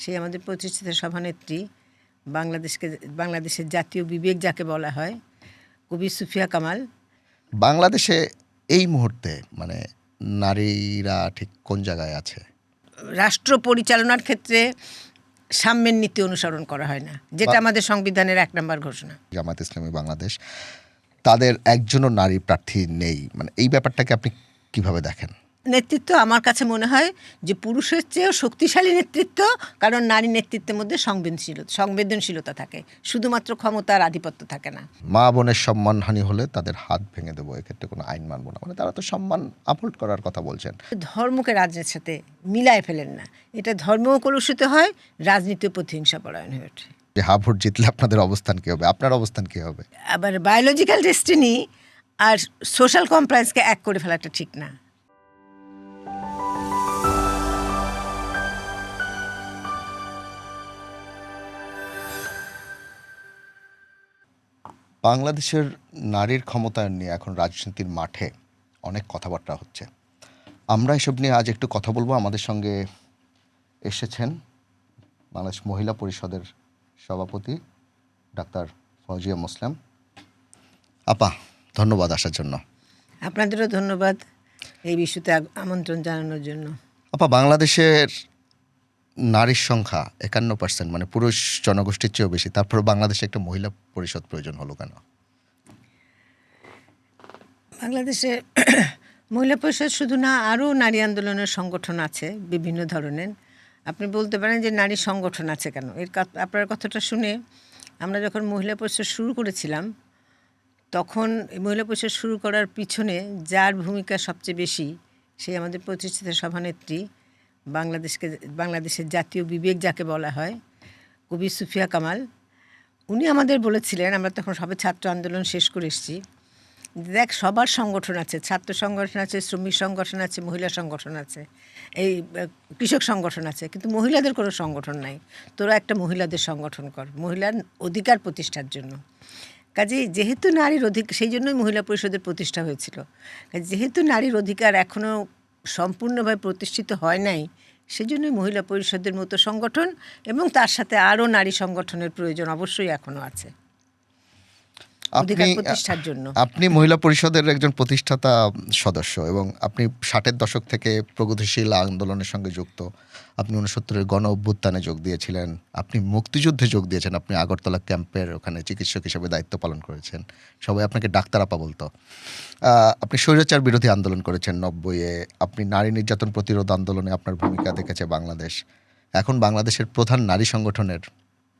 সেই আমাদের প্রতিষ্ঠিত সভানেত্রী, বাংলাদেশের জাতীয় বিবেক যাকে বলা হয়, কবি সুফিয়া কামাল। বাংলাদেশে এই মুহূর্তে মানে নারীরা ঠিক কোন জায়গায় আছে? রাষ্ট্র পরিচালনার ক্ষেত্রে সাম্যের নীতি অনুসরণ করা হয় না, যেটা আমাদের সংবিধানের 1 নম্বর ঘোষণা। জামায়াত ইসলামী বাংলাদেশ তাদের একজনও নারী প্রার্থী নেই, মানে এই ব্যাপারটাকে আপনি কিভাবে দেখেন? নেতৃত্ব আমার কাছে মনে হয় যে পুরুষের চেয়েও শক্তিশালী নেতৃত্ব, কারণ নারী নেতৃত্বের মধ্যে সংবেদনশীলতা থাকে, শুধুমাত্র ক্ষমতা আর আধিপত্য থাকে না। মা বোনের সম্মানহানি হলে তাদের হাত ভেঙে দেবো, এক্ষেত্রে কোনো আইন মানবো না, মানে তারা তো সম্মান আপহোল্ড করার কথা বলছেন। ধর্মকে রাজনীতির সাথে মিলায় ফেলেন না, এটা ধর্মও কলুষিত হয়, রাজনীতিও প্রতিহিংসা পরায়ণ হয়ে ওঠে। যে হা ভোট জিতলে আপনাদের অবস্থান কী হবে, আপনার অবস্থান কী হবে? আবার বায়োলজিক্যাল ডেস্টিনি আর সোশ্যাল কমপ্লায়েন্সকে এক করে ফেলাটা ঠিক না। বাংলাদেশের নারীর ক্ষমতায়ন নিয়ে এখন রাজনীতির মাঠে অনেক কথাবার্তা হচ্ছে। আমরা এসব নিয়ে আজ একটু কথা বলবো। আমাদের সঙ্গে এসেছেন বাংলাদেশ মহিলা পরিষদের সভাপতি ডাক্তার ফৌজিয়া মুসলিম। আপা, ধন্যবাদ আসার জন্য। আপনাদেরও ধন্যবাদ এই বিষয়তে আমন্ত্রণ জানানোর জন্য। আপা, বাংলাদেশের নারীর সংখ্যা 51%, মানে পুরুষ জনগোষ্ঠীর চেয়েও বেশি, তারপর বাংলাদেশে একটা মহিলা পরিষদ প্রয়োজন হলো কেন? বাংলাদেশে মহিলা পরিষদ শুধু না, আরও নারী আন্দোলনের সংগঠন আছে বিভিন্ন ধরনের। আপনি বলতে পারেন যে নারী সংগঠন আছে কেন, আপনার কথাটা শুনে আমরা যখন মহিলা পরিষদ শুরু করেছিলাম, তখন মহিলা পরিষদ শুরু করার পিছনে যার ভূমিকা সবচেয়ে বেশি, সেই আমাদের প্রতিষ্ঠিত সভানেত্রী, বাংলাদেশের জাতীয় বিবেক যাকে বলা হয়, কবি সুফিয়া কামাল। উনি আমাদের বলেছিলেন, আমরা তখন সবে ছাত্র আন্দোলন শেষ করে এসেছি, দেখ সবার সংগঠন আছে, ছাত্র সংগঠন আছে, শ্রমিক সংগঠন আছে, মহিলা সংগঠন আছে, এই কৃষক সংগঠন আছে, কিন্তু মহিলাদের কোনো সংগঠন নাই। তোরা একটা মহিলাদের সংগঠন কর মহিলার অধিকার প্রতিষ্ঠার জন্য। কাজেই যেহেতু নারীর অধিকার, সেই জন্যই মহিলা পরিষদের প্রতিষ্ঠা হয়েছিল। যেহেতু নারীর অধিকার এখনও সম্পূর্ণভাবে প্রতিষ্ঠিত হয় নাই, সেজন্যই মহিলা পরিষদের মতো সংগঠন এবং তার সাথে আরও নারী সংগঠনের প্রয়োজন অবশ্যই এখনও আছে অধিকার প্রতিষ্ঠার জন্য। আপনি মহিলা পরিষদের একজন প্রতিষ্ঠাতা সদস্য এবং আপনি 60-এর দশক থেকে প্রগতিশীল আন্দোলনের সঙ্গে যুক্ত। আপনি 69-এর গণ অভ্যুত্থানে যোগ দিয়েছিলেন, আপনি মুক্তিযুদ্ধে যোগ দিয়েছেন, আপনি আগরতলা ক্যাম্পের ওখানে চিকিৎসক হিসেবে দায়িত্ব পালন করেছেন, সবাই আপনাকে ডাক্তার আপা বলতো। আপনি স্বৈরাচার বিরোধী আন্দোলন করেছেন 90-এ, আপনি নারী নির্যাতন প্রতিরোধ আন্দোলনে আপনার ভূমিকা দেখেছে বাংলাদেশ। এখন বাংলাদেশের প্রধান নারী সংগঠনের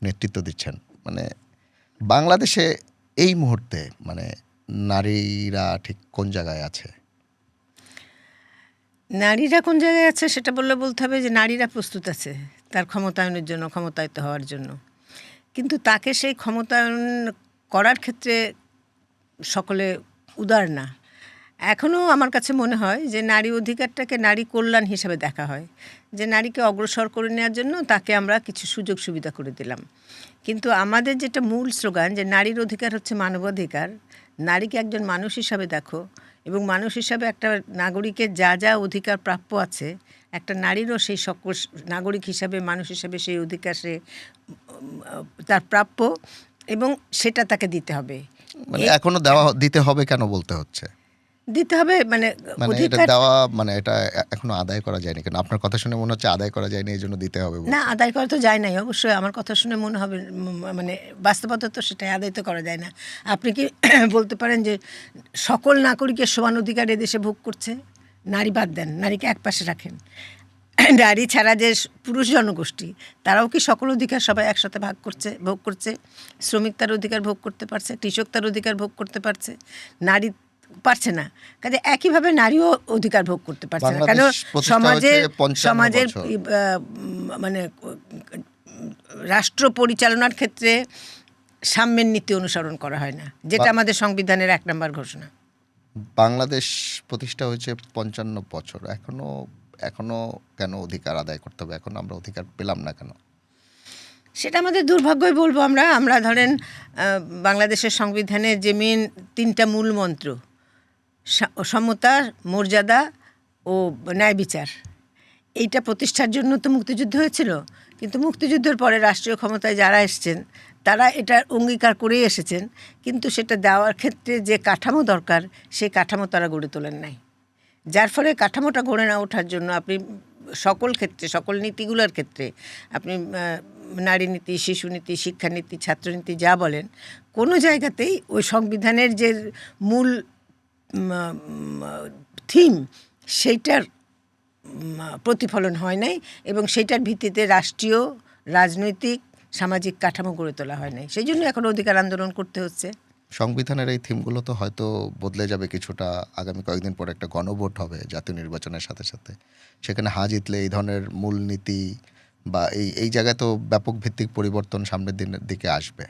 নেতৃত্ব দিচ্ছেন। মানে বাংলাদেশে এই মুহূর্তে মানে নারীরা ঠিক কোন জায়গায় আছে? নারীরা কোন জায়গায় আছে সেটা বলতে হবে যে নারীরা প্রস্তুত আছে তার ক্ষমতায়নের জন্য, ক্ষমতায়িত হওয়ার জন্য, কিন্তু তাকে সেই ক্ষমতায়ন করার ক্ষেত্রে সকলে উদার না। এখনও আমার কাছে মনে হয় যে নারী অধিকারটাকে নারী কল্যাণ হিসেবে দেখা হয়, যে নারীকে অগ্রসর করে নেওয়ার জন্য তাকে আমরা কিছু সুযোগ সুবিধা করে দিলাম। কিন্তু আমাদের যেটা মূল স্লোগান, যে নারীর অধিকার হচ্ছে মানবাধিকার, নারীকে একজন মানুষ হিসাবে দেখো, এবং মানুষ হিসাবে একটা নাগরিকের যা যা অধিকার প্রাপ্য আছে, একটা নারীরও সেই সকল নাগরিক হিসাবে, মানুষ হিসাবে সেই অধিকার সে তার প্রাপ্য, এবং সেটা তাকে দিতে হবে। মানে এখনো দিতে হবে কেন বলতে হচ্ছে? দিতে হবে মানে এটা দেওয়া, মানে এটা এখনো আদায় করা যায়নি কেন? আপনার কথা শুনে মনে হচ্ছে আদায় করা যায়নি, এই জন্য দিতে হবে। না, আদায় করা তো যায় নাই অবশ্যই। আমার কথা শুনে মনে হবে মানে বাস্তবতা তো সেটাই, আদায় তো করা যায় না। আপনি কি বলতে পারেন যে সকল নাগরিকের সমান অধিকার এদেশে ভোগ করছে? নারী বাদ দেন, নারীকে এক পাশে রাখেন, নারী ছাড়া যে পুরুষ জনগোষ্ঠী, তারাও কি সকল অধিকার সবাই একসাথে ভোগ করছে? শ্রমিক তার অধিকার ভোগ করতে পারছে, কৃষক তার অধিকার ভোগ করতে পারছে, নারী পারছে না। কাজে একইভাবে নারীও অধিকার ভোগ করতে পারছে না, কেন সমাজের মানে রাষ্ট্র পরিচালনার ক্ষেত্রে সাম্যের নীতি অনুসরণ করা হয় না, যেটা আমাদের সংবিধানের 1 নম্বর ঘোষণা। বাংলাদেশ প্রতিষ্ঠা হয়েছে 55 বছর, এখনো কেন অধিকার আদায় করতে হবে? এখন আমরা অধিকার পেলাম না কেন? সেটা আমাদের দুর্ভাগ্যই বলবো আমরা ধরেন বাংলাদেশের সংবিধানের যে মেন 3টা মূল মন্ত্র, সমতা, মর্যাদা ও ন্যায় বিচার, এইটা প্রতিষ্ঠার জন্য তো মুক্তিযুদ্ধ হয়েছিল। কিন্তু মুক্তিযুদ্ধের পরে রাষ্ট্রীয় ক্ষমতায় যারা এসেছেন তারা এটা অঙ্গীকার করেই এসেছেন, কিন্তু সেটা দেওয়ার ক্ষেত্রে যে কাঠামো দরকার সেই কাঠামো তারা গড়ে তোলেন নাই। যার ফলে কাঠামোটা গড়ে না ওঠার জন্য আপনি সকল ক্ষেত্রে, সকল নীতিগুলোর ক্ষেত্রে আপনি নারী নীতি, শিশু নীতি, শিক্ষানীতি, ছাত্রনীতি যা বলেন, কোনো জায়গাতেই ওই সংবিধানের যে মূল থিম সেইটার প্রতিফলন হয় নাই, এবং সেইটার ভিত্তিতে রাষ্ট্রীয়, রাজনৈতিক, সামাজিক কাঠামো গড়ে তোলা হয় নাই। সেই জন্য এখন অধিকার আন্দোলন করতে হচ্ছে। সংবিধানের এই থিমগুলো তো হয়তো বদলে যাবে কিছুটা। আগামী কয়েকদিন পরে একটা গণভোট হবে জাতীয় নির্বাচনের সাথে সাথে, সেখানে হা জিতলে এই ধরনের মূলনীতি বা এই জায়গায় তো ব্যাপক ভিত্তিক পরিবর্তন সামনের দিকে আসবে।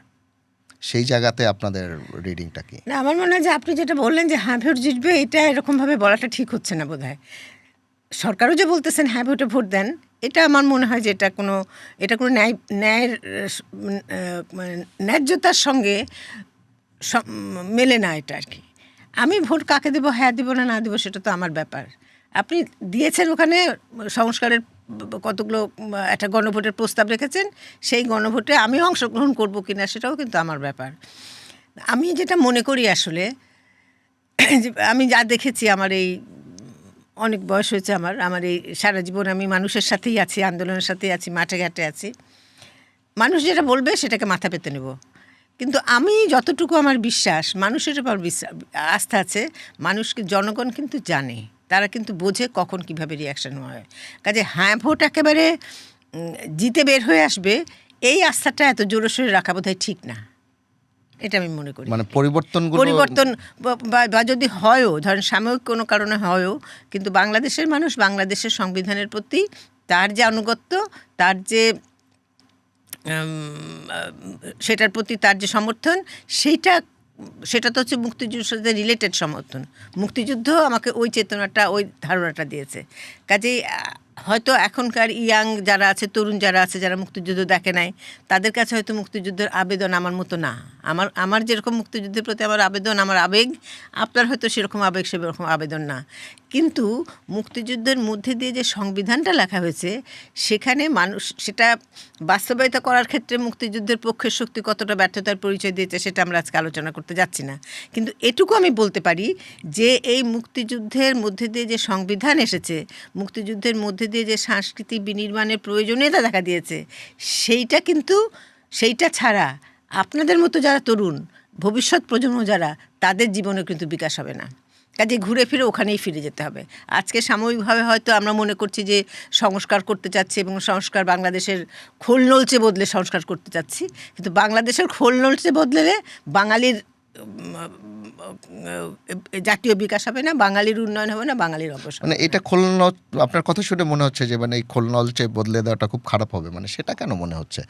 সেই জায়গাতে আপনাদের রিডিংটা কি? না, আমার মনে হয় যে আপনি যেটা বললেন যে হ্যাঁ ভোট জিতবে, এটা এরকমভাবে বলাটা ঠিক হচ্ছে না বোধহয়। সরকারও যে বলতেছেন হ্যাঁ ভোটে ভোট দেন, এটা আমার মনে হয় যে এটা কোনো ন্যায়ের মানে ন্যায্যতার সঙ্গে মেলে না এটা আর কি। আমি ভোট কাকে দেবো, হ্যাঁ দেবো না দেবো, সেটা তো আমার ব্যাপার। আপনি দিয়েছেন ওখানে সংস্কারের কতগুলো একটা গণভোটের প্রস্তাব রেখেছেন, সেই গণভোটে আমি অংশগ্রহণ করবো কিনা সেটাও কিন্তু আমার ব্যাপার। আমি যেটা মনে করি আসলে, আমি যা দেখেছি, আমার এই অনেক বয়স হয়েছে, আমার এই সারা জীবন আমি মানুষের সাথেই আছি, আন্দোলনের সাথেই আছি, মাঠে ঘাটে আছি। মানুষ যেটা বলবে সেটাকে মাথা পেতে নেব, কিন্তু আমি যতটুকু আমার বিশ্বাস, মানুষের উপর আস্থা আছে, মানুষকে, জনগণ কিন্তু জানে, তারা কিন্তু বোঝে কখন কিভাবে রিয়াকশন হয়। কাজে হ্যাঁ ভোট একেবারে জিতে বের হয়ে আসবে, এই আস্থাটা এত জোরসোরে রাখা বোধহয় ঠিক না, এটা আমি মনে করি। মানে পরিবর্তন বা যদি হয়ও, ধরেন সাময়িক কোনো কারণে হয়ও, কিন্তু বাংলাদেশের মানুষ বাংলাদেশের সংবিধানের প্রতি তার যে আনুগত্য, তার যে সেটার প্রতি তার যে সমর্থন, সেটা তো হচ্ছে মুক্তিযুদ্ধের সাথে রিলেটেড সমর্থন। মুক্তিযুদ্ধ আমাকে ওই চেতনাটা, ওই ধারণাটা দিয়েছে। কাজেই হয়তো এখনকার ইয়াং যারা আছে, তরুণ যারা আছে, যারা মুক্তিযুদ্ধ দেখে নাই, তাদের কাছে হয়তো মুক্তিযুদ্ধের আবেদন আমার মতো না। আমার যেরকম মুক্তিযুদ্ধের প্রতি আমার আবেদন, আমার আবেগ, আপনার হয়তো সেরকম আবেগ, সেরকম আবেদন না। কিন্তু মুক্তিযুদ্ধের মধ্যে দিয়ে যে সংবিধানটা লেখা হয়েছে, সেখানে মানুষ সেটা বাস্তবায়িত করার ক্ষেত্রে মুক্তিযুদ্ধের পক্ষের শক্তি কতটা ব্যর্থতার পরিচয় দিয়েছে সেটা আমরা আজকে আলোচনা করতে যাচ্ছি না। কিন্তু এটুকু আমি বলতে পারি যে এই মুক্তিযুদ্ধের মধ্যে দিয়ে যে সংবিধান এসেছে, মুক্তিযুদ্ধের মধ্যে দিয়ে যে সাংস্কৃতিক বিনির্মাণের প্রয়োজনীয়তা দেখা দিয়েছে, সেইটা ছাড়া আপনাদের মতো যারা তরুণ, ভবিষ্যৎ প্রজন্ম যারা, তাদের জীবনে কিন্তু বিকাশ হবে না। কাজে ঘুরে ফিরে ওখানেই ফিরে যেতে হবে। আজকে সাময়িকভাবে হয়তো আমরা মনে করছি যে সংস্কার করতে চাচ্ছি, এবং সংস্কার বাংলাদেশের খোল নলচে বদলে সংস্কার করতে চাচ্ছি, কিন্তু বাংলাদেশের খোল নলচে বদলে বাঙালির জাতীয় বিকাশ হবে না, বাঙালির উন্নয়ন হবে না, বাঙালির অবসান। মানে এটা আপনার কথা শুনে মনে হচ্ছে যে মানে এই খোলনলচে বদলে দেওয়াটা খুব খারাপ হবে। মানে সেটা কেন মনে হচ্ছে?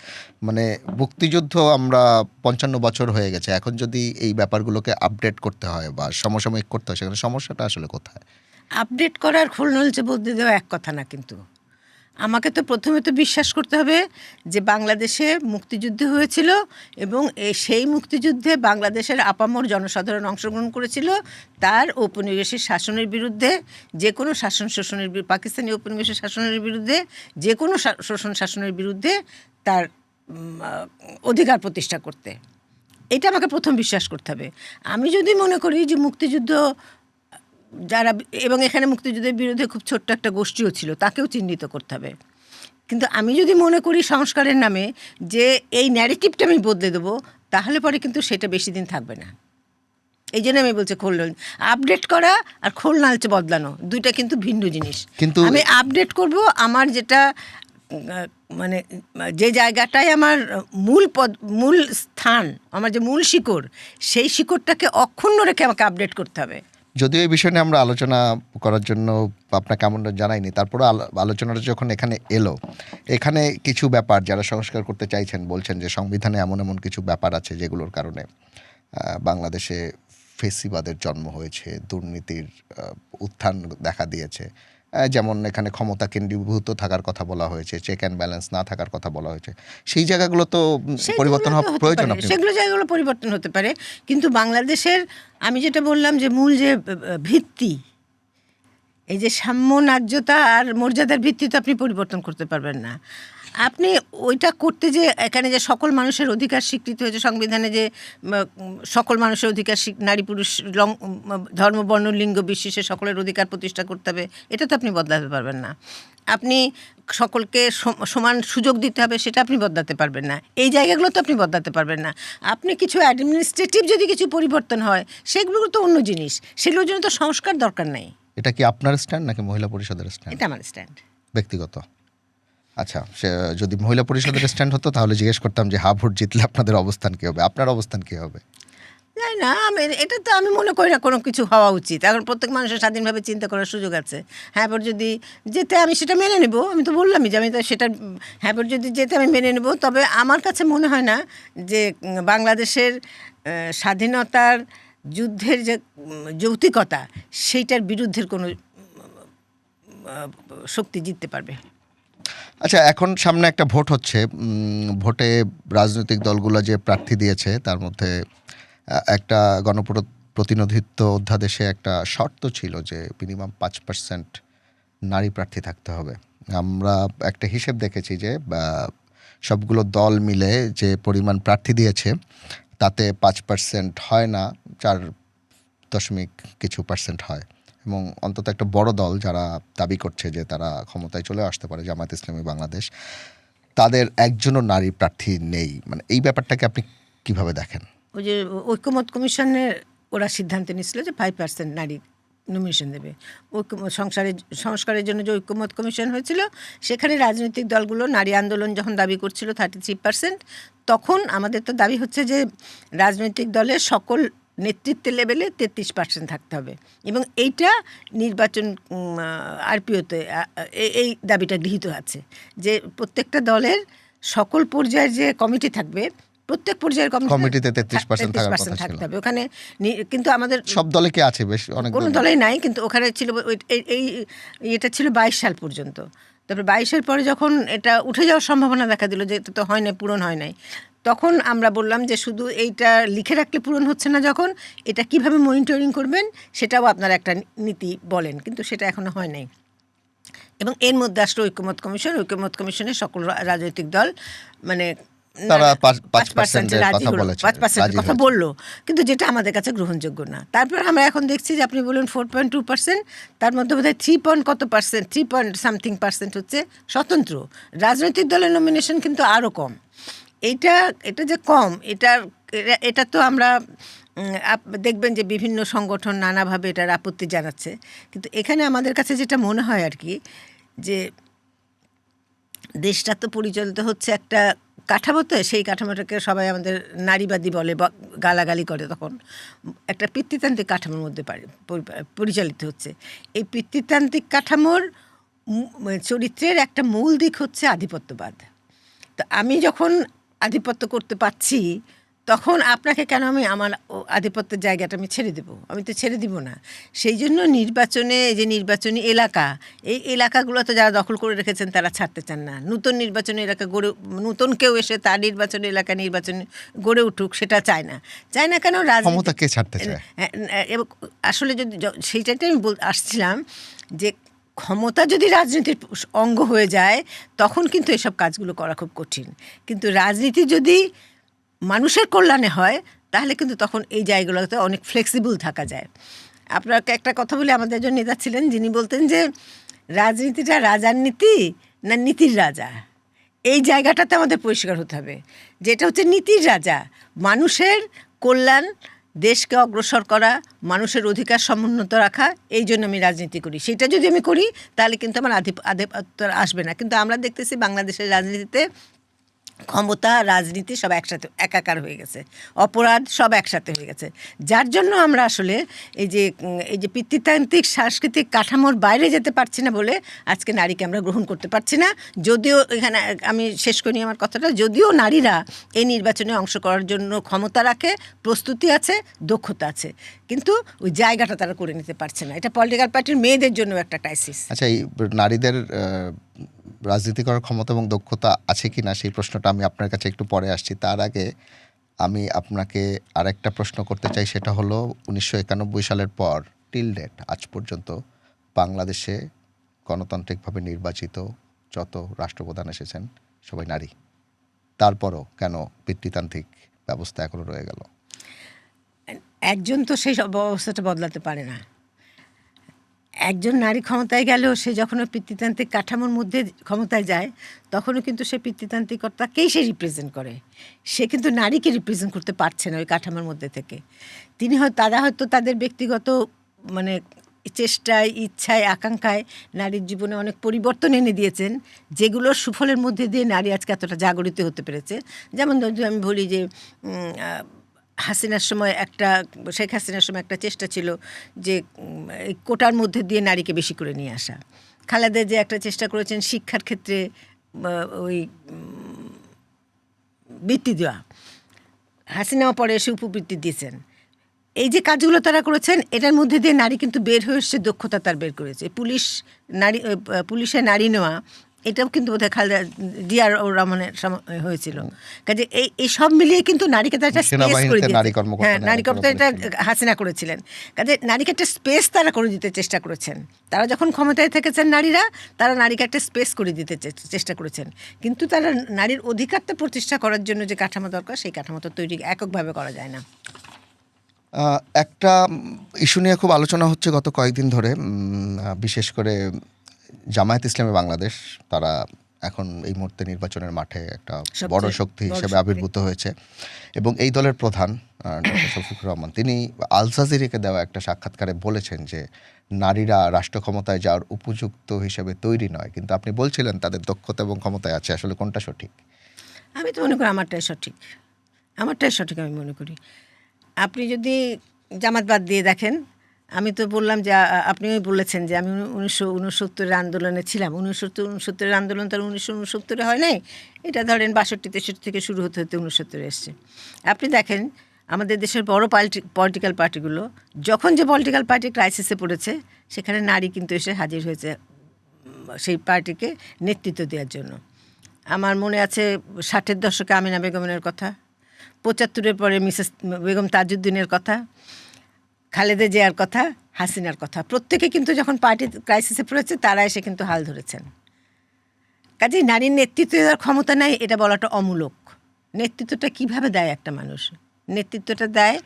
মানে মুক্তিযুদ্ধ আমরা 55 বছর হয়ে গেছে, এখন যদি এই ব্যাপারগুলোকে আপডেট করতে হয় বা সমসাময়িক করতে হয়, সেখানে সমস্যাটা আসলে কোথায়? আপডেট করার, খোল নলচে বদলে দেওয়া এক কথা না। কিন্তু আমাকে তো প্রথমে তো বিশ্বাস করতে হবে যে বাংলাদেশে মুক্তিযুদ্ধ হয়েছিল, এবং সেই মুক্তিযুদ্ধে বাংলাদেশের আপামর জনসাধারণ অংশগ্রহণ করেছিল। তার ঔপনিবেশিক শাসনের বিরুদ্ধে, যে কোনো শোষণের পাকিস্তানি ঔপনিবেশিক শাসনের বিরুদ্ধে, যে কোনো শাসনের বিরুদ্ধে তার অধিকার প্রতিষ্ঠা করতে। এটা আমাকে প্রথম বিশ্বাস করতে হবে। আমি যদি মনে করি যে মুক্তিযুদ্ধ যারা, এবং এখানে মুক্তিযুদ্ধের বিরুদ্ধে খুব ছোট্ট একটা গোষ্ঠীও ছিল, তাকেও চিহ্নিত করতে হবে। কিন্তু আমি যদি মনে করি সংস্কারের নামে যে এই ন্যারেটিভটা আমি বদলে দেবো, তাহলে পরে কিন্তু সেটা বেশি দিন থাকবে না। এই জন্য আমি বলছি আপডেট করা আর খোল নালচে বদলানো দুইটা কিন্তু ভিন্ন জিনিস। কিন্তু আমি আপডেট করব আমার যেটা মানে যে জায়গাটায় আমার মূল স্থান, আমার যে মূল শিকড়, সেই শিকড়টাকে অক্ষুণ্ণ রেখে আমাকে আপডেট করতে হবে। যদিও এই বিষয় নিয়ে আমরা আলোচনা করার জন্য আপনাকে আমন্ত্রণ জানাইনি, তারপরে আলোচনাটা যখন এখানে এলো, এখানে কিছু ব্যাপার যারা সংস্কার করতে চাইছেন বলছেন যে সংবিধানে এমন এমন কিছু ব্যাপার আছে যেগুলোর কারণে বাংলাদেশে ফেসিবাদের জন্ম হয়েছে, দুর্নীতির উত্থান দেখা দিয়েছে। যেমন এখানে ক্ষমতা কেন্দ্রীভূত থাকার কথা বলা হয়েছে, চেক অ্যান্ড ব্যালেন্স না থাকার কথা বলা হয়েছে। সেই জায়গাগুলো তো পরিবর্তন হওয়া প্রয়োজন। জায়গাগুলো পরিবর্তন হতে পারে, কিন্তু বাংলাদেশের আমি যেটা বললাম যে মূল যে ভিত্তি, এই যে সাম্য, ন্যায্যতা আর মর্যাদার ভিত্তি তো আপনি পরিবর্তন করতে পারবেন না। আপনি ওইটা করতে যে এখানে যে সকল মানুষের অধিকার স্বীকৃত হয়েছে সংবিধানে, যে সকল মানুষের অধিকার, নারী পুরুষ ধর্ম বর্ণ লিঙ্গ বিশেষে সকলের অধিকার প্রতিষ্ঠা করতে হবে, এটা তো আপনি বদলাতে পারবেন না। আপনি সকলকে সমান সুযোগ দিতে হবে, সেটা আপনি বদলাতে পারবেন না। এই জায়গাগুলো তো আপনি বদলাতে পারবেন না। আপনি কিছু অ্যাডমিনিস্ট্রেটিভ যদি কিছু পরিবর্তন হয়, সেগুলো তো অন্য জিনিস, সেগুলোর জন্য তো সংস্কার দরকার নেই। এটা কি আপনার স্ট্যান্ড নাকি মহিলা পরিষদের স্ট্যান্ড? এটা আমার স্ট্যান্ড, ব্যক্তিগত। আচ্ছা, সে যদি মহিলা পরিষদের স্ট্যান্ড হতো তাহলে জিজ্ঞেস করতাম যে হা ভোট জিতলে আপনাদের অবস্থান কী হবে, আপনার অবস্থান কী হবে? তাই না, এটা তো আমি মনে করি না কোনো কিছু হওয়া উচিত। এখন প্রত্যেক মানুষের স্বাধীনভাবে চিন্তা করার সুযোগ আছে। হ্যাঁ, এবার যদি যেতে আমি সেটা মেনে নেব, আমি তো বললামই যে আমি তো সেটা, হ্যাঁ এবার যদি যেতে আমি মেনে নেব। তবে আমার কাছে মনে হয় না যে বাংলাদেশের স্বাধীনতার যুদ্ধের যে যৌক্তিকতা, সেইটার বিরুদ্ধের কোনো শক্তি জিততে পারবে। আচ্ছা, এখন সামনে একটা ভোট হচ্ছে, ভোটে রাজনৈতিক দলগুলো যে প্রার্থী দিয়েছে তার মধ্যে একটা গণপ্রতিনিধিত্ব অধ্যাদেশে একটা শর্ত ছিল যে মিনিমাম 5% নারী প্রার্থী থাকতে হবে। আমরা একটা হিসেব দেখেছি যে সবগুলো দল মিলে যে পরিমাণ প্রার্থী দিয়েছে তাতে 5% হয় না, 4 কিছু পার্সেন্ট হয়। এবং অন্তত একটা বড় দল যারা দাবি করছে যে তারা ক্ষমতায় চলে আসতে পারে, জামায়াত ইসলামী বাংলাদেশ, তাদের একজনও নারী প্রার্থী নেই। মানে এই ব্যাপারটাকে আপনি কিভাবে দেখেন? ওই যে ঐক্যমত কমিশনের ওরা সিদ্ধান্ত নিয়েছিল যে 5% নারী নমিনেশন দেবে। সংস্কারের জন্য যে ঐক্যমত কমিশন হয়েছিল, সেখানে রাজনৈতিক দলগুলো নারী আন্দোলন যখন দাবি করছিল 33%, তখন আমাদের তো দাবি হচ্ছে যে রাজনৈতিক দলের সকল নেতৃত্বের লেভেলে 33% থাকতে হবে, এবং এইটা নির্বাচন আরপিওতে এই দাবিটা গৃহীত আছে যে প্রত্যেকটা দলের সকল পর্যায়ের যে কমিটি থাকবে, প্রত্যেক পর্যায়ের কমিটিতে 33% থাকতে হবে ওখানে। কিন্তু আমাদের সব দলে কি আছে? বেশ অনেক কোনো দলেই নাই, কিন্তু ওখানে ছিল এটা ছিল 22 সাল পর্যন্ত। তারপরে 22 সাল পরে যখন এটা উঠে যাওয়ার সম্ভাবনা দেখা দিল যে এটা তো হয় নাই, পূরণ হয় নাই, তখন আমরা বললাম যে শুধু এইটা লিখে রাখলে পূরণ হচ্ছে না, যখন এটা কিভাবে মনিটরিং করবেন সেটাও আপনারা একটা নীতি বলেন, কিন্তু সেটা এখনো হয় নাই। এবং এর মধ্যে আসলে ঐক্যমত কমিশনের সকল রাজনৈতিক দল মানে তারা 5% কথা বললো, কিন্তু যেটা আমাদের কাছে গ্রহণযোগ্য না। তারপর আমরা এখন দেখছি যে আপনি বলুন 4.2%, তার মধ্যে বোধহয় 3.something% হচ্ছে স্বতন্ত্র। রাজনৈতিক দলের নমিনেশন কিন্তু আরও কম। এটা যে কম, এটা তো আমরা দেখবেন যে বিভিন্ন সংগঠন নানাভাবে এটার আপত্তি জানাচ্ছে, কিন্তু এখানে আমাদের কাছে যেটা মনে হয় আর কি, যে দেশটা তো পরিচালিত হচ্ছে একটা কাঠামোতে, সেই কাঠামোটাকে সবাই আমাদের নারীবাদী বলে বা গালাগালি করে, তখন একটা পিতৃতান্ত্রিক কাঠামোর মধ্যে পরিচালিত হচ্ছে। এই পিতৃতান্ত্রিক কাঠামোর চরিত্রের একটা মূল দিক হচ্ছে আধিপত্যবাদ। তো আমি যখন আধিপত্য করতে পারছি, তখন আপনাকে কেন আমি আমার আধিপত্যের জায়গাটা আমি ছেড়ে দেবো? আমি তো ছেড়ে দিব না। সেই জন্য নির্বাচনে, যে নির্বাচনী এলাকা, এই এলাকাগুলোতে যারা দখল করে রেখেছেন তারা ছাড়তে চান না। নতুন নির্বাচনী এলাকা নতুন কেউ এসে তার নির্বাচনী এলাকা গড়ে উঠুক, সেটা চায় না কেন? ক্ষমতাকে ছাড়তে চায়। এবং আসলে যদি সেইটাই আমি আসছিলাম যে ক্ষমতা যদি রাজনীতির অঙ্গ হয়ে যায়, তখন কিন্তু এসব কাজগুলো করা খুব কঠিন। কিন্তু রাজনীতি যদি মানুষের কল্যাণে হয়, তাহলে কিন্তু তখন এই জায়গাগুলোতে অনেক ফ্লেক্সিবল থাকা যায়। আপনাকে একটা কথা বলে, আমাদের একজন নেতা ছিলেন যিনি বলতেন যে রাজনীতিটা রাজার নীতি না নীতির রাজা। এই জায়গাটাতে আমাদের পরিষ্কার হতে হবে, যেটা হচ্ছে নীতির রাজা, মানুষের কল্যাণ, দেশকে অগ্রসর করা, মানুষের অধিকার সমুন্নত রাখা। এই জন্য আমি রাজনীতি করি। সেটা যদি আমি করি তাহলে কিন্তু আমার আধিপত্য আসবে না। কিন্তু আমরা দেখতেছি বাংলাদেশের রাজনীতিতে ক্ষমতা, রাজনীতি সব একসাথে একাকার হয়ে গেছে, অপরাধ সব একসাথে হয়ে গেছে, যার জন্য আমরা আসলে এই যে পিতৃতান্ত্রিক সাংস্কৃতিক কাঠামোর বাইরে যেতে পারছি না বলে আজকে নারীকে আমরা গ্রহণ করতে পারছি না। যদিও এখানে আমি শেষ করি আমার কথাটা, যদিও নারীরা এই নির্বাচনে অংশ করার জন্য ক্ষমতা রাখে, প্রস্তুতি আছে, দক্ষতা আছে, কিন্তু ওই জায়গাটা তারা করে নিতে পারছে না। এটা পলিটিক্যাল পার্টির মেয়েদের জন্য একটা ক্রাইসিস। আচ্ছা, এই নারীদের রাজনীতি করার ক্ষমতা এবং দক্ষতা আছে কি না সেই প্রশ্নটা আমি আপনার কাছে একটু পরে আসছি। তার আগে আমি আপনাকে আরেকটা প্রশ্ন করতে চাই, সেটা হলো 1991 সালের পর টিল ডেট আজ পর্যন্ত বাংলাদেশে গণতান্ত্রিকভাবে নির্বাচিত যত রাষ্ট্রপ্রধান এসেছেন সবাই নারী, তারপরও কেন পিতৃতান্ত্রিক ব্যবস্থা এখনো রয়ে গেল? একজন তো সেই সব অবস্থাটা বদলাতে পারে না। একজন নারী ক্ষমতায় গেলেও সে যখন ওই পিতৃতান্ত্রিক কাঠামোর মধ্যে ক্ষমতায় যায়, তখনও কিন্তু সে পিতৃতান্ত্রিকতাকেই সে রিপ্রেজেন্ট করে। সে কিন্তু নারীকে রিপ্রেজেন্ট করতে পারছে না ওই কাঠামোর মধ্যে থেকে। তারা হয়তো তাদের ব্যক্তিগত মানে চেষ্টায়, ইচ্ছায়, আকাঙ্ক্ষায় নারীর জীবনে অনেক পরিবর্তন এনে দিয়েছেন, যেগুলোর সুফলের মধ্যে দিয়ে নারী আজকে এতটা জাগরিত হতে পেরেছে। যেমন যদি আমি বলি যে শেখ হাসিনার সময় একটা চেষ্টা ছিল যে এই কোটার মধ্যে দিয়ে নারীকে বেশি করে নিয়ে আসা। খালেদা যে একটা চেষ্টা করেছেন শিক্ষার ক্ষেত্রে ওই বৃত্তি দেওয়া। হাসিনাও পরে এসে উপবৃত্তি দিয়েছেন। এই যে কাজগুলো তারা করেছেন, এটার মধ্যে দিয়ে নারী কিন্তু বের হয়ে এসছে, দক্ষতা তার বের করেছে। পুলিশে নারী নেওয়া, এটাও কিন্তু বোধহয় খালেদা জিয়ার রহমানের হয়েছিল। কাজে এই সব মিলিয়ে কিন্তু নারীকে তারা একটা স্পেস করে দিয়েছে। হ্যাঁ, নারী কর্মকর্তা এটা হাসিনা করেছিলেন। কাজে নারীকে একটা স্পেস তারা করে দিতে চেষ্টা করেছেন। তারা যখন ক্ষমতায় থেকেছেন তারা নারীকে একটা স্পেস করে দিতে চেষ্টা করেছেন। কিন্তু তারা নারীর অধিকারটা প্রতিষ্ঠা করার জন্য যে কাঠামো দরকার, সেই কাঠামো তো তৈরি এককভাবে করা যায় না। একটা ইস্যু নিয়ে খুব আলোচনা হচ্ছে গত কয়েকদিন ধরে, বিশেষ করে জামায়াত ইসলামী বাংলাদেশ, তারা এখন এই মুহূর্তে নির্বাচনের মাঠে একটা বড় শক্তি হিসেবে আবির্ভূত হয়েছে। এবং এই দলের প্রধান ডক্টর শফিকুর রহমান, তিনি আল জাজিরাকে দেওয়া একটা সাক্ষাৎকারে বলেছেন যে নারীরা রাষ্ট্র ক্ষমতায় যাওয়ার উপযুক্ত হিসেবে তৈরি নয়। কিন্তু আপনি বলছিলেন তাদের দক্ষতা এবং ক্ষমতায় আছে। আসলে কোনটা সঠিক? আমি তো মনে করি আমারটাই সঠিক আমি মনে করি। আপনি যদি জামাত বাদ দিয়ে দেখেন, আমি তো বললাম যে আপনিও বলেছেন যে আমি 1969 আন্দোলনে ছিলাম। 1969 আন্দোলন তার 1969 হয় নাই, এটা ধরেন 62-63 থেকে শুরু হতে হতে 69 এসছে। আপনি দেখেন আমাদের দেশের বড় পলিটিক্যাল পার্টিগুলো যখন যে পলিটিক্যাল পার্টি ক্রাইসিসে পড়েছে, সেখানে নারী কিন্তু এসে হাজির হয়েছে সেই পার্টিকে নেতৃত্ব দেওয়ার জন্য। আমার মনে আছে 60-এর দশকে আমিনা বেগমের কথা, 75-এর পরে মিসেস বেগম তাজউদ্দিনের কথা, খালেদা জিয়ার কথা, হাসিনার কথা। প্রত্যেকে কিন্তু যখন পার্টি ক্রাইসিসে পড়েছে, তারা এসে কিন্তু হাল ধরেছেন। কাজেই নারীর নেতৃত্ব দেওয়ার ক্ষমতা নাই এটা বলাটা অমূলক। নেতৃত্বটা কিভাবে দেয় একটা মানুষ? নেতৃত্বটা দেয়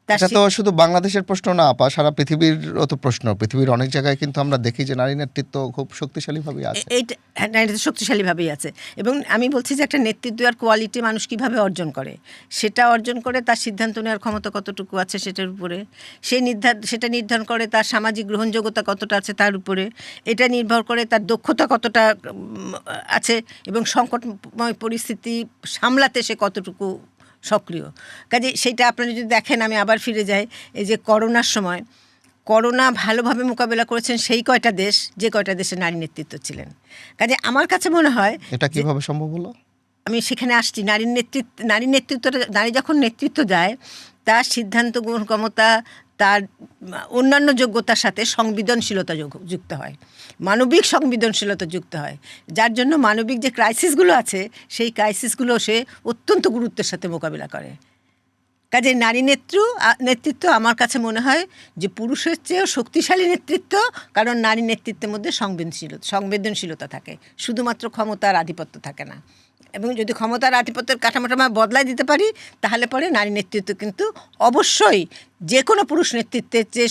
এটা তো শুধু বাংলাদেশের প্রশ্ন না আপা, সারা পৃথিবীরও তো প্রশ্ন। পৃথিবীর অনেক জায়গায় কিন্তু আমরা দেখি যে নারী নেতৃত্ব খুব শক্তিশালীভাবে আছে। নারী শক্তিশালীভাবেই আছে। এবং আমি বলছি যে একটা নেতৃত্ব আর কোয়ালিটি মানুষ কিভাবে অর্জন করে, সেটা অর্জন করে তার সিদ্ধান্ত নেওয়ার ক্ষমতা কতটুকু আছে সেটার উপরে। সেটা নির্ধারণ করে তার সামাজিক গ্রহণযোগ্যতা কতটা আছে তার উপরে। এটা নির্ভর করে তার দক্ষতা কতটা আছে এবং সংকটময় পরিস্থিতি সামলাতে সে কতটুকু সক্রিয়। কাজে সেইটা আপনারা যদি দেখেন, আমি আবার ফিরে যাই, এই যে করোনা ভালোভাবে মোকাবেলা করেছেন সেই কয়টা দেশ, যে কয়টা দেশে নারী নেতৃত্ব ছিলেন। কাজে আমার কাছে মনে হয় এটা কিভাবে সম্ভব হলো? আমি সেখানে আসছি। নারী যখন নেতৃত্ব দেয়, তার সিদ্ধান্ত গ্রহণ ক্ষমতা তার অন্যান্য যোগ্যতার সাথে সংবেদনশীলতা যুক্ত হয়, মানবিক সংবেদনশীলতা যুক্ত হয়, যার জন্য মানবিক যে ক্রাইসিসগুলো আছে সেই ক্রাইসিসগুলো সে অত্যন্ত গুরুত্বের সাথে মোকাবিলা করে। কাজে নারী নেতৃত্ব আমার কাছে মনে হয় যে পুরুষের চেয়েও শক্তিশালী নেতৃত্ব, কারণ নারী নেতৃত্বের মধ্যে সংবেদনশীলতা থাকে, শুধুমাত্র ক্ষমতার আধিপত্য থাকে না। এবং যদি ক্ষমতার আধিপত্যের কাঠামোটা আমরা বদলাই দিতে পারি, তাহলে পরে নারী নেতৃত্ব কিন্তু অবশ্যই যে কোনো পুরুষ নেতৃত্বের যে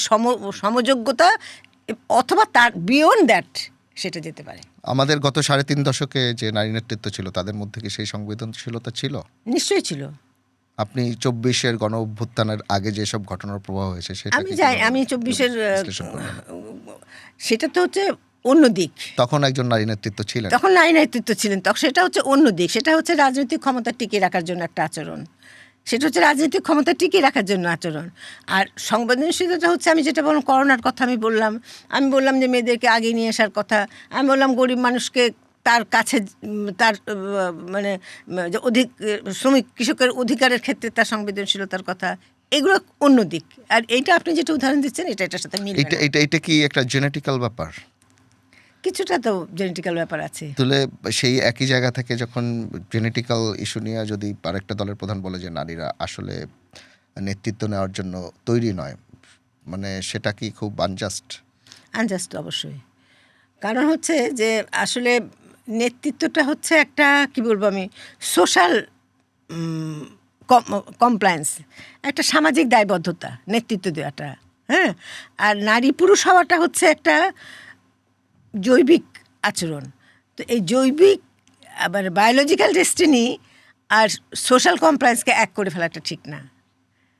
সমযোগ্যতা অথবা তার বিয়ন্ড দ্যাট সেটা যেতে পারে। আমাদের গত 3.5 দশকে যে নারী নেতৃত্ব ছিল, তাদের মধ্যে কি সেই সংবেদনশীলতা ছিল? নিশ্চয়ই ছিল। আপনি 24-এর গণ অভ্যুত্থানের আগে যেসব ঘটনার প্রবাহ হয়েছে সেটা আমি 24-এর সেটা তো হচ্ছে অন্য দিক। তখন একজন নারী নেতৃত্ব ছিলেন, তখন সেটা হচ্ছে অন্য দিক। সেটা হচ্ছে রাজনৈতিক ক্ষমতা টিকিয়ে রাখার জন্য একটা আচরণ। রাজনৈতিক ক্ষমতা টিকিয়ে রাখার জন্য আচরণ। আর সংবেদনশীলতা হচ্ছে, আমি যেটা বললাম, করোনার কথা আমি বললাম যে মেয়েদেরকে আগে নিয়ে আসার কথা, আমি বললাম গরিব মানুষকে তার কাছে তার মানে শ্রমিক কৃষকের অধিকারের ক্ষেত্রে তার সংবেদনশীলতার কথা, এগুলো অন্য দিক। আর এইটা আপনি যেটা উদাহরণ দিচ্ছেন, এটার সাথে মিলবে না। এটা কি একটা জেনেটিক্যাল ব্যাপার? কিছুটা তো জেনেটিক্যাল ব্যাপার আছে। তাহলে সেই একই জায়গা থেকে যখন জেনেটিক্যাল ইস্যু নিয়ে যদি আরেকটা দলের প্রধান বলে যে নারীরা আসলে নেতৃত্ব নেওয়ার জন্য তৈরি নয়, মানে সেটা কি খুব আনজাস্ট? অবশ্যই। কারণ হচ্ছে যে আসলে নেতৃত্বটা হচ্ছে একটা কি বলবো আমি সোশ্যাল কমপ্লায়েন্স, একটা সামাজিক দায়বদ্ধতা নেতৃত্ব দেওয়াটা। হ্যাঁ, আর নারী পুরুষ হওয়াটা হচ্ছে একটা জৈবিক আচরণ। তো এই জৈবিক আবার বায়োলজিক্যাল ডেস্টিনি আর সোশ্যাল কমপ্লায়েন্সকে এক করে ফেলাটা ঠিক না।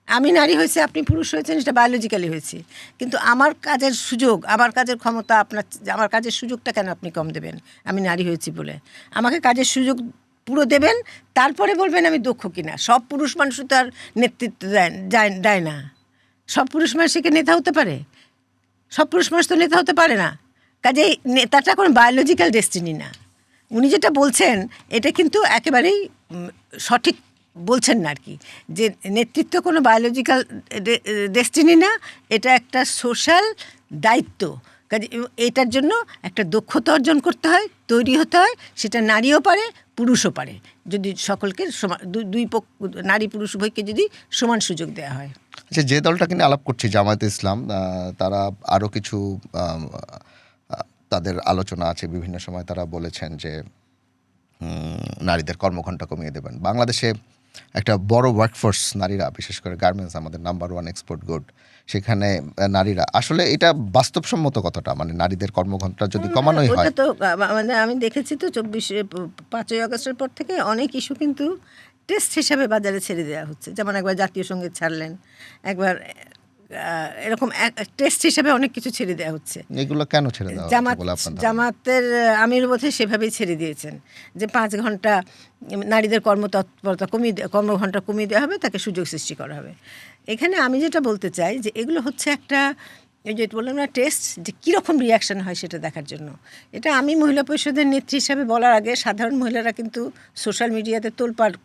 আমি নারী হয়েছে, আপনি পুরুষ হয়েছেন, এটা বায়োলজিক্যালি হয়েছে, কিন্তু আমার কাজের সুযোগ, আমার কাজের ক্ষমতা, আমার কাজের সুযোগটা কেন আপনি কম দেবেন আমি নারী হয়েছি বলে? আমাকে কাজের সুযোগ পুরো দেবেন, তারপরে বলবেন আমি দক্ষ কিনা। সব পুরুষ মানুষ তো আর নেতৃত্ব দেয় না। সব পুরুষ মানুষকে নেতা হতে পারে? সব পুরুষ মানুষ তো নেতা হতে পারে না। কাজেই নেতাটা কোনো বায়োলজিক্যাল ডেস্টিনি না। উনি যেটা বলছেন এটা কিন্তু একেবারেই সঠিক বলছেন না আর কি, যে নেতৃত্ব কোনো বায়োলজিক্যাল ডেস্টিনি না, এটা একটা সোশ্যাল দায়িত্ব। কাজে এটার জন্য একটা দক্ষতা অর্জন করতে হয়, তৈরি হতে হয়। সেটা নারীও পারে, পুরুষও পারে, যদি সকলকে সমান, দুই পক্ষ, নারী পুরুষ উভয়কে যদি সমান সুযোগ দেওয়া হয়। আচ্ছা, যে দলটাকে নিয়ে আলাপ করছি জামায়াতে ইসলাম, তারা আরও কিছু তাদের আলোচনা আছে, বিভিন্ন সময় তারা বলেছেন যে নারীদের কর্মঘণ্টা কমিয়ে দেবেন। বাংলাদেশে একটা বড় ওয়ার্কফোর্স নারীরা, বিশেষ করে গার্মেন্টস আমাদের নাম্বার 1 এক্সপোর্ট গুড, সেখানে নারীরা আসলে এটা বাস্তবসম্মত কতটা, মানে নারীদের কর্মঘণ্টা যদি কমানোই হয়? তো মানে আমি দেখেছি তো 5ই আগস্টের পর থেকে অনেক ইস্যু কিন্তু টেস্ট হিসাবে বাজারে ছেড়ে দেওয়া হচ্ছে। যেমন একবার জাতীয় সঙ্গীত ছাড়লেন, একবার এরকম টেস্ট হিসাবে অনেক কিছু ছেড়ে দেওয়া হচ্ছে। এগুলো কেন ছেড়ে দেওয়া হচ্ছে বলে আপনার ধারণা? জামাতের আমির বোধহয় সেভাবেই ছেড়ে দিয়েছেন যে 5 ঘন্টা নারীদের কর্মতৎপরতা কর্মঘণ্টা কমিয়ে দেওয়া হবে, তাকে সুযোগ সৃষ্টি করা হবে। এখানে আমি যেটা বলতে চাই যে এগুলো হচ্ছে একটা, এই যে বললাম না, টেস্ট, যে কীরকম রিয়াকশান হয় সেটা দেখার জন্য। এটা আমি মহিলা পরিষদের নেত্রী হিসাবে বলার আগে সাধারণ মহিলারা কিন্তু সোশ্যাল মিডিয়াতে তোলপাড়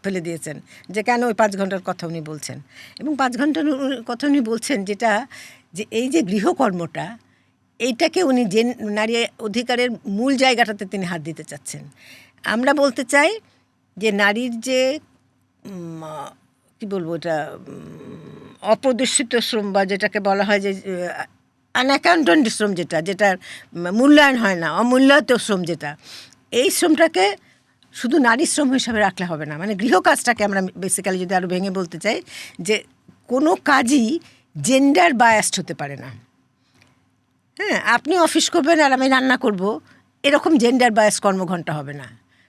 ফেলে দিয়েছেন যে কেন ওই 5 ঘন্টার কথা উনি বলছেন। এবং 5 ঘন্টার কথা উনি বলছেন যেটা, যে এই যে গৃহকর্মটা, এইটাকে উনি যে নারী অধিকারের মূল জায়গাটাতে তিনি হাত দিতে চাচ্ছেন। আমরা বলতে চাই যে নারীর যে কী বলবো, এটা অপ্রদর্শিত শ্রম, বা যেটাকে বলা হয় যে আনঅ্যাকাউন্টেড শ্রম, যেটার মূল্যায়ন হয় না, অমূল্যায়িত শ্রম, যেটা, এই শ্রমটাকে শুধু নারী শ্রম হিসাবে রাখলে হবে না। মানে গৃহকাজটাকে আমরা বেসিক্যালি যদি আরও ভেঙে বলতে চাই, যে কোনো কাজই জেন্ডার বায়াসড হতে পারে না। হ্যাঁ, আপনি অফিস করবেন আর আমি রান্না করব, এরকম জেন্ডার বায়াস কর্মঘণ্টা হবে না।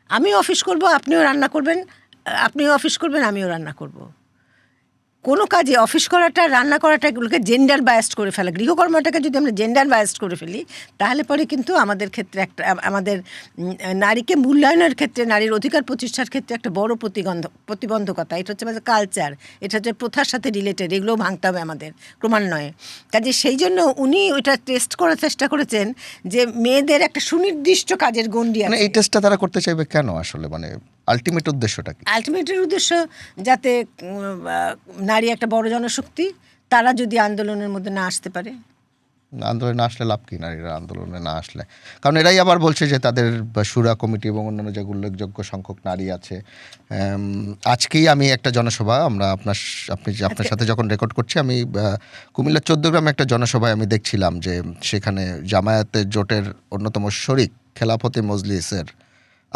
আমি অফিস করব, আপনিও রান্না করবেন, আপনিও অফিস করবেন, আমিও রান্না করব। কোনো কাজে অফিস করাটা, রান্না করাটা, এগুলোকে জেন্ডার বায়াসড করে ফেলা, গৃহকর্মটাকে যদি আমরা জেন্ডার বায়াসড করে ফেলি, তাহলে পরে কিন্তু আমাদের ক্ষেত্রে একটা, আমাদের নারীকে মূল্যায়নের ক্ষেত্রে, নারীর অধিকার প্রতিষ্ঠার ক্ষেত্রে একটা বড় প্রতিবন্ধকতা। এটা হচ্ছে আমাদের কালচার, এটা হচ্ছে প্রথার সাথে রিলেটেড, এগুলোও ভাঙতে হবে আমাদের ক্রমান্বয়ে। কাজে সেই জন্য উনি ওইটা টেস্ট করার চেষ্টা করেছেন যে মেয়েদের একটা সুনির্দিষ্ট কাজের গণ্ডি আছে। মানে এই টেস্টটা তারা করতে চাইবে কেন আসলে, মানে আলটিমেট উদ্দেশ্যটা কি? আলটিমেটের উদ্দেশ্য যাতে নারী একটা বড় জনশক্তি, তারা যদি আন্দোলনের মধ্যে না আসতে পারে। আন্দোলনে না আসলে লাভ কি নারীরা আন্দোলনে না আসলে? কারণ এরাই আবার বলছে যে তাদের শুরা কমিটি এবং অন্যান্য যে উল্লেখযোগ্য সংখ্যক নারী আছে। আজকেই আমি একটা জনসভা, আপনার সাথে যখন রেকর্ড করছি, আমি কুমিল্লা 14 গ্রামে একটা জনসভায় আমি দেখছিলাম যে সেখানে জামায়াতের জোটের অন্যতম শরিক খেলাফতে মজলিসের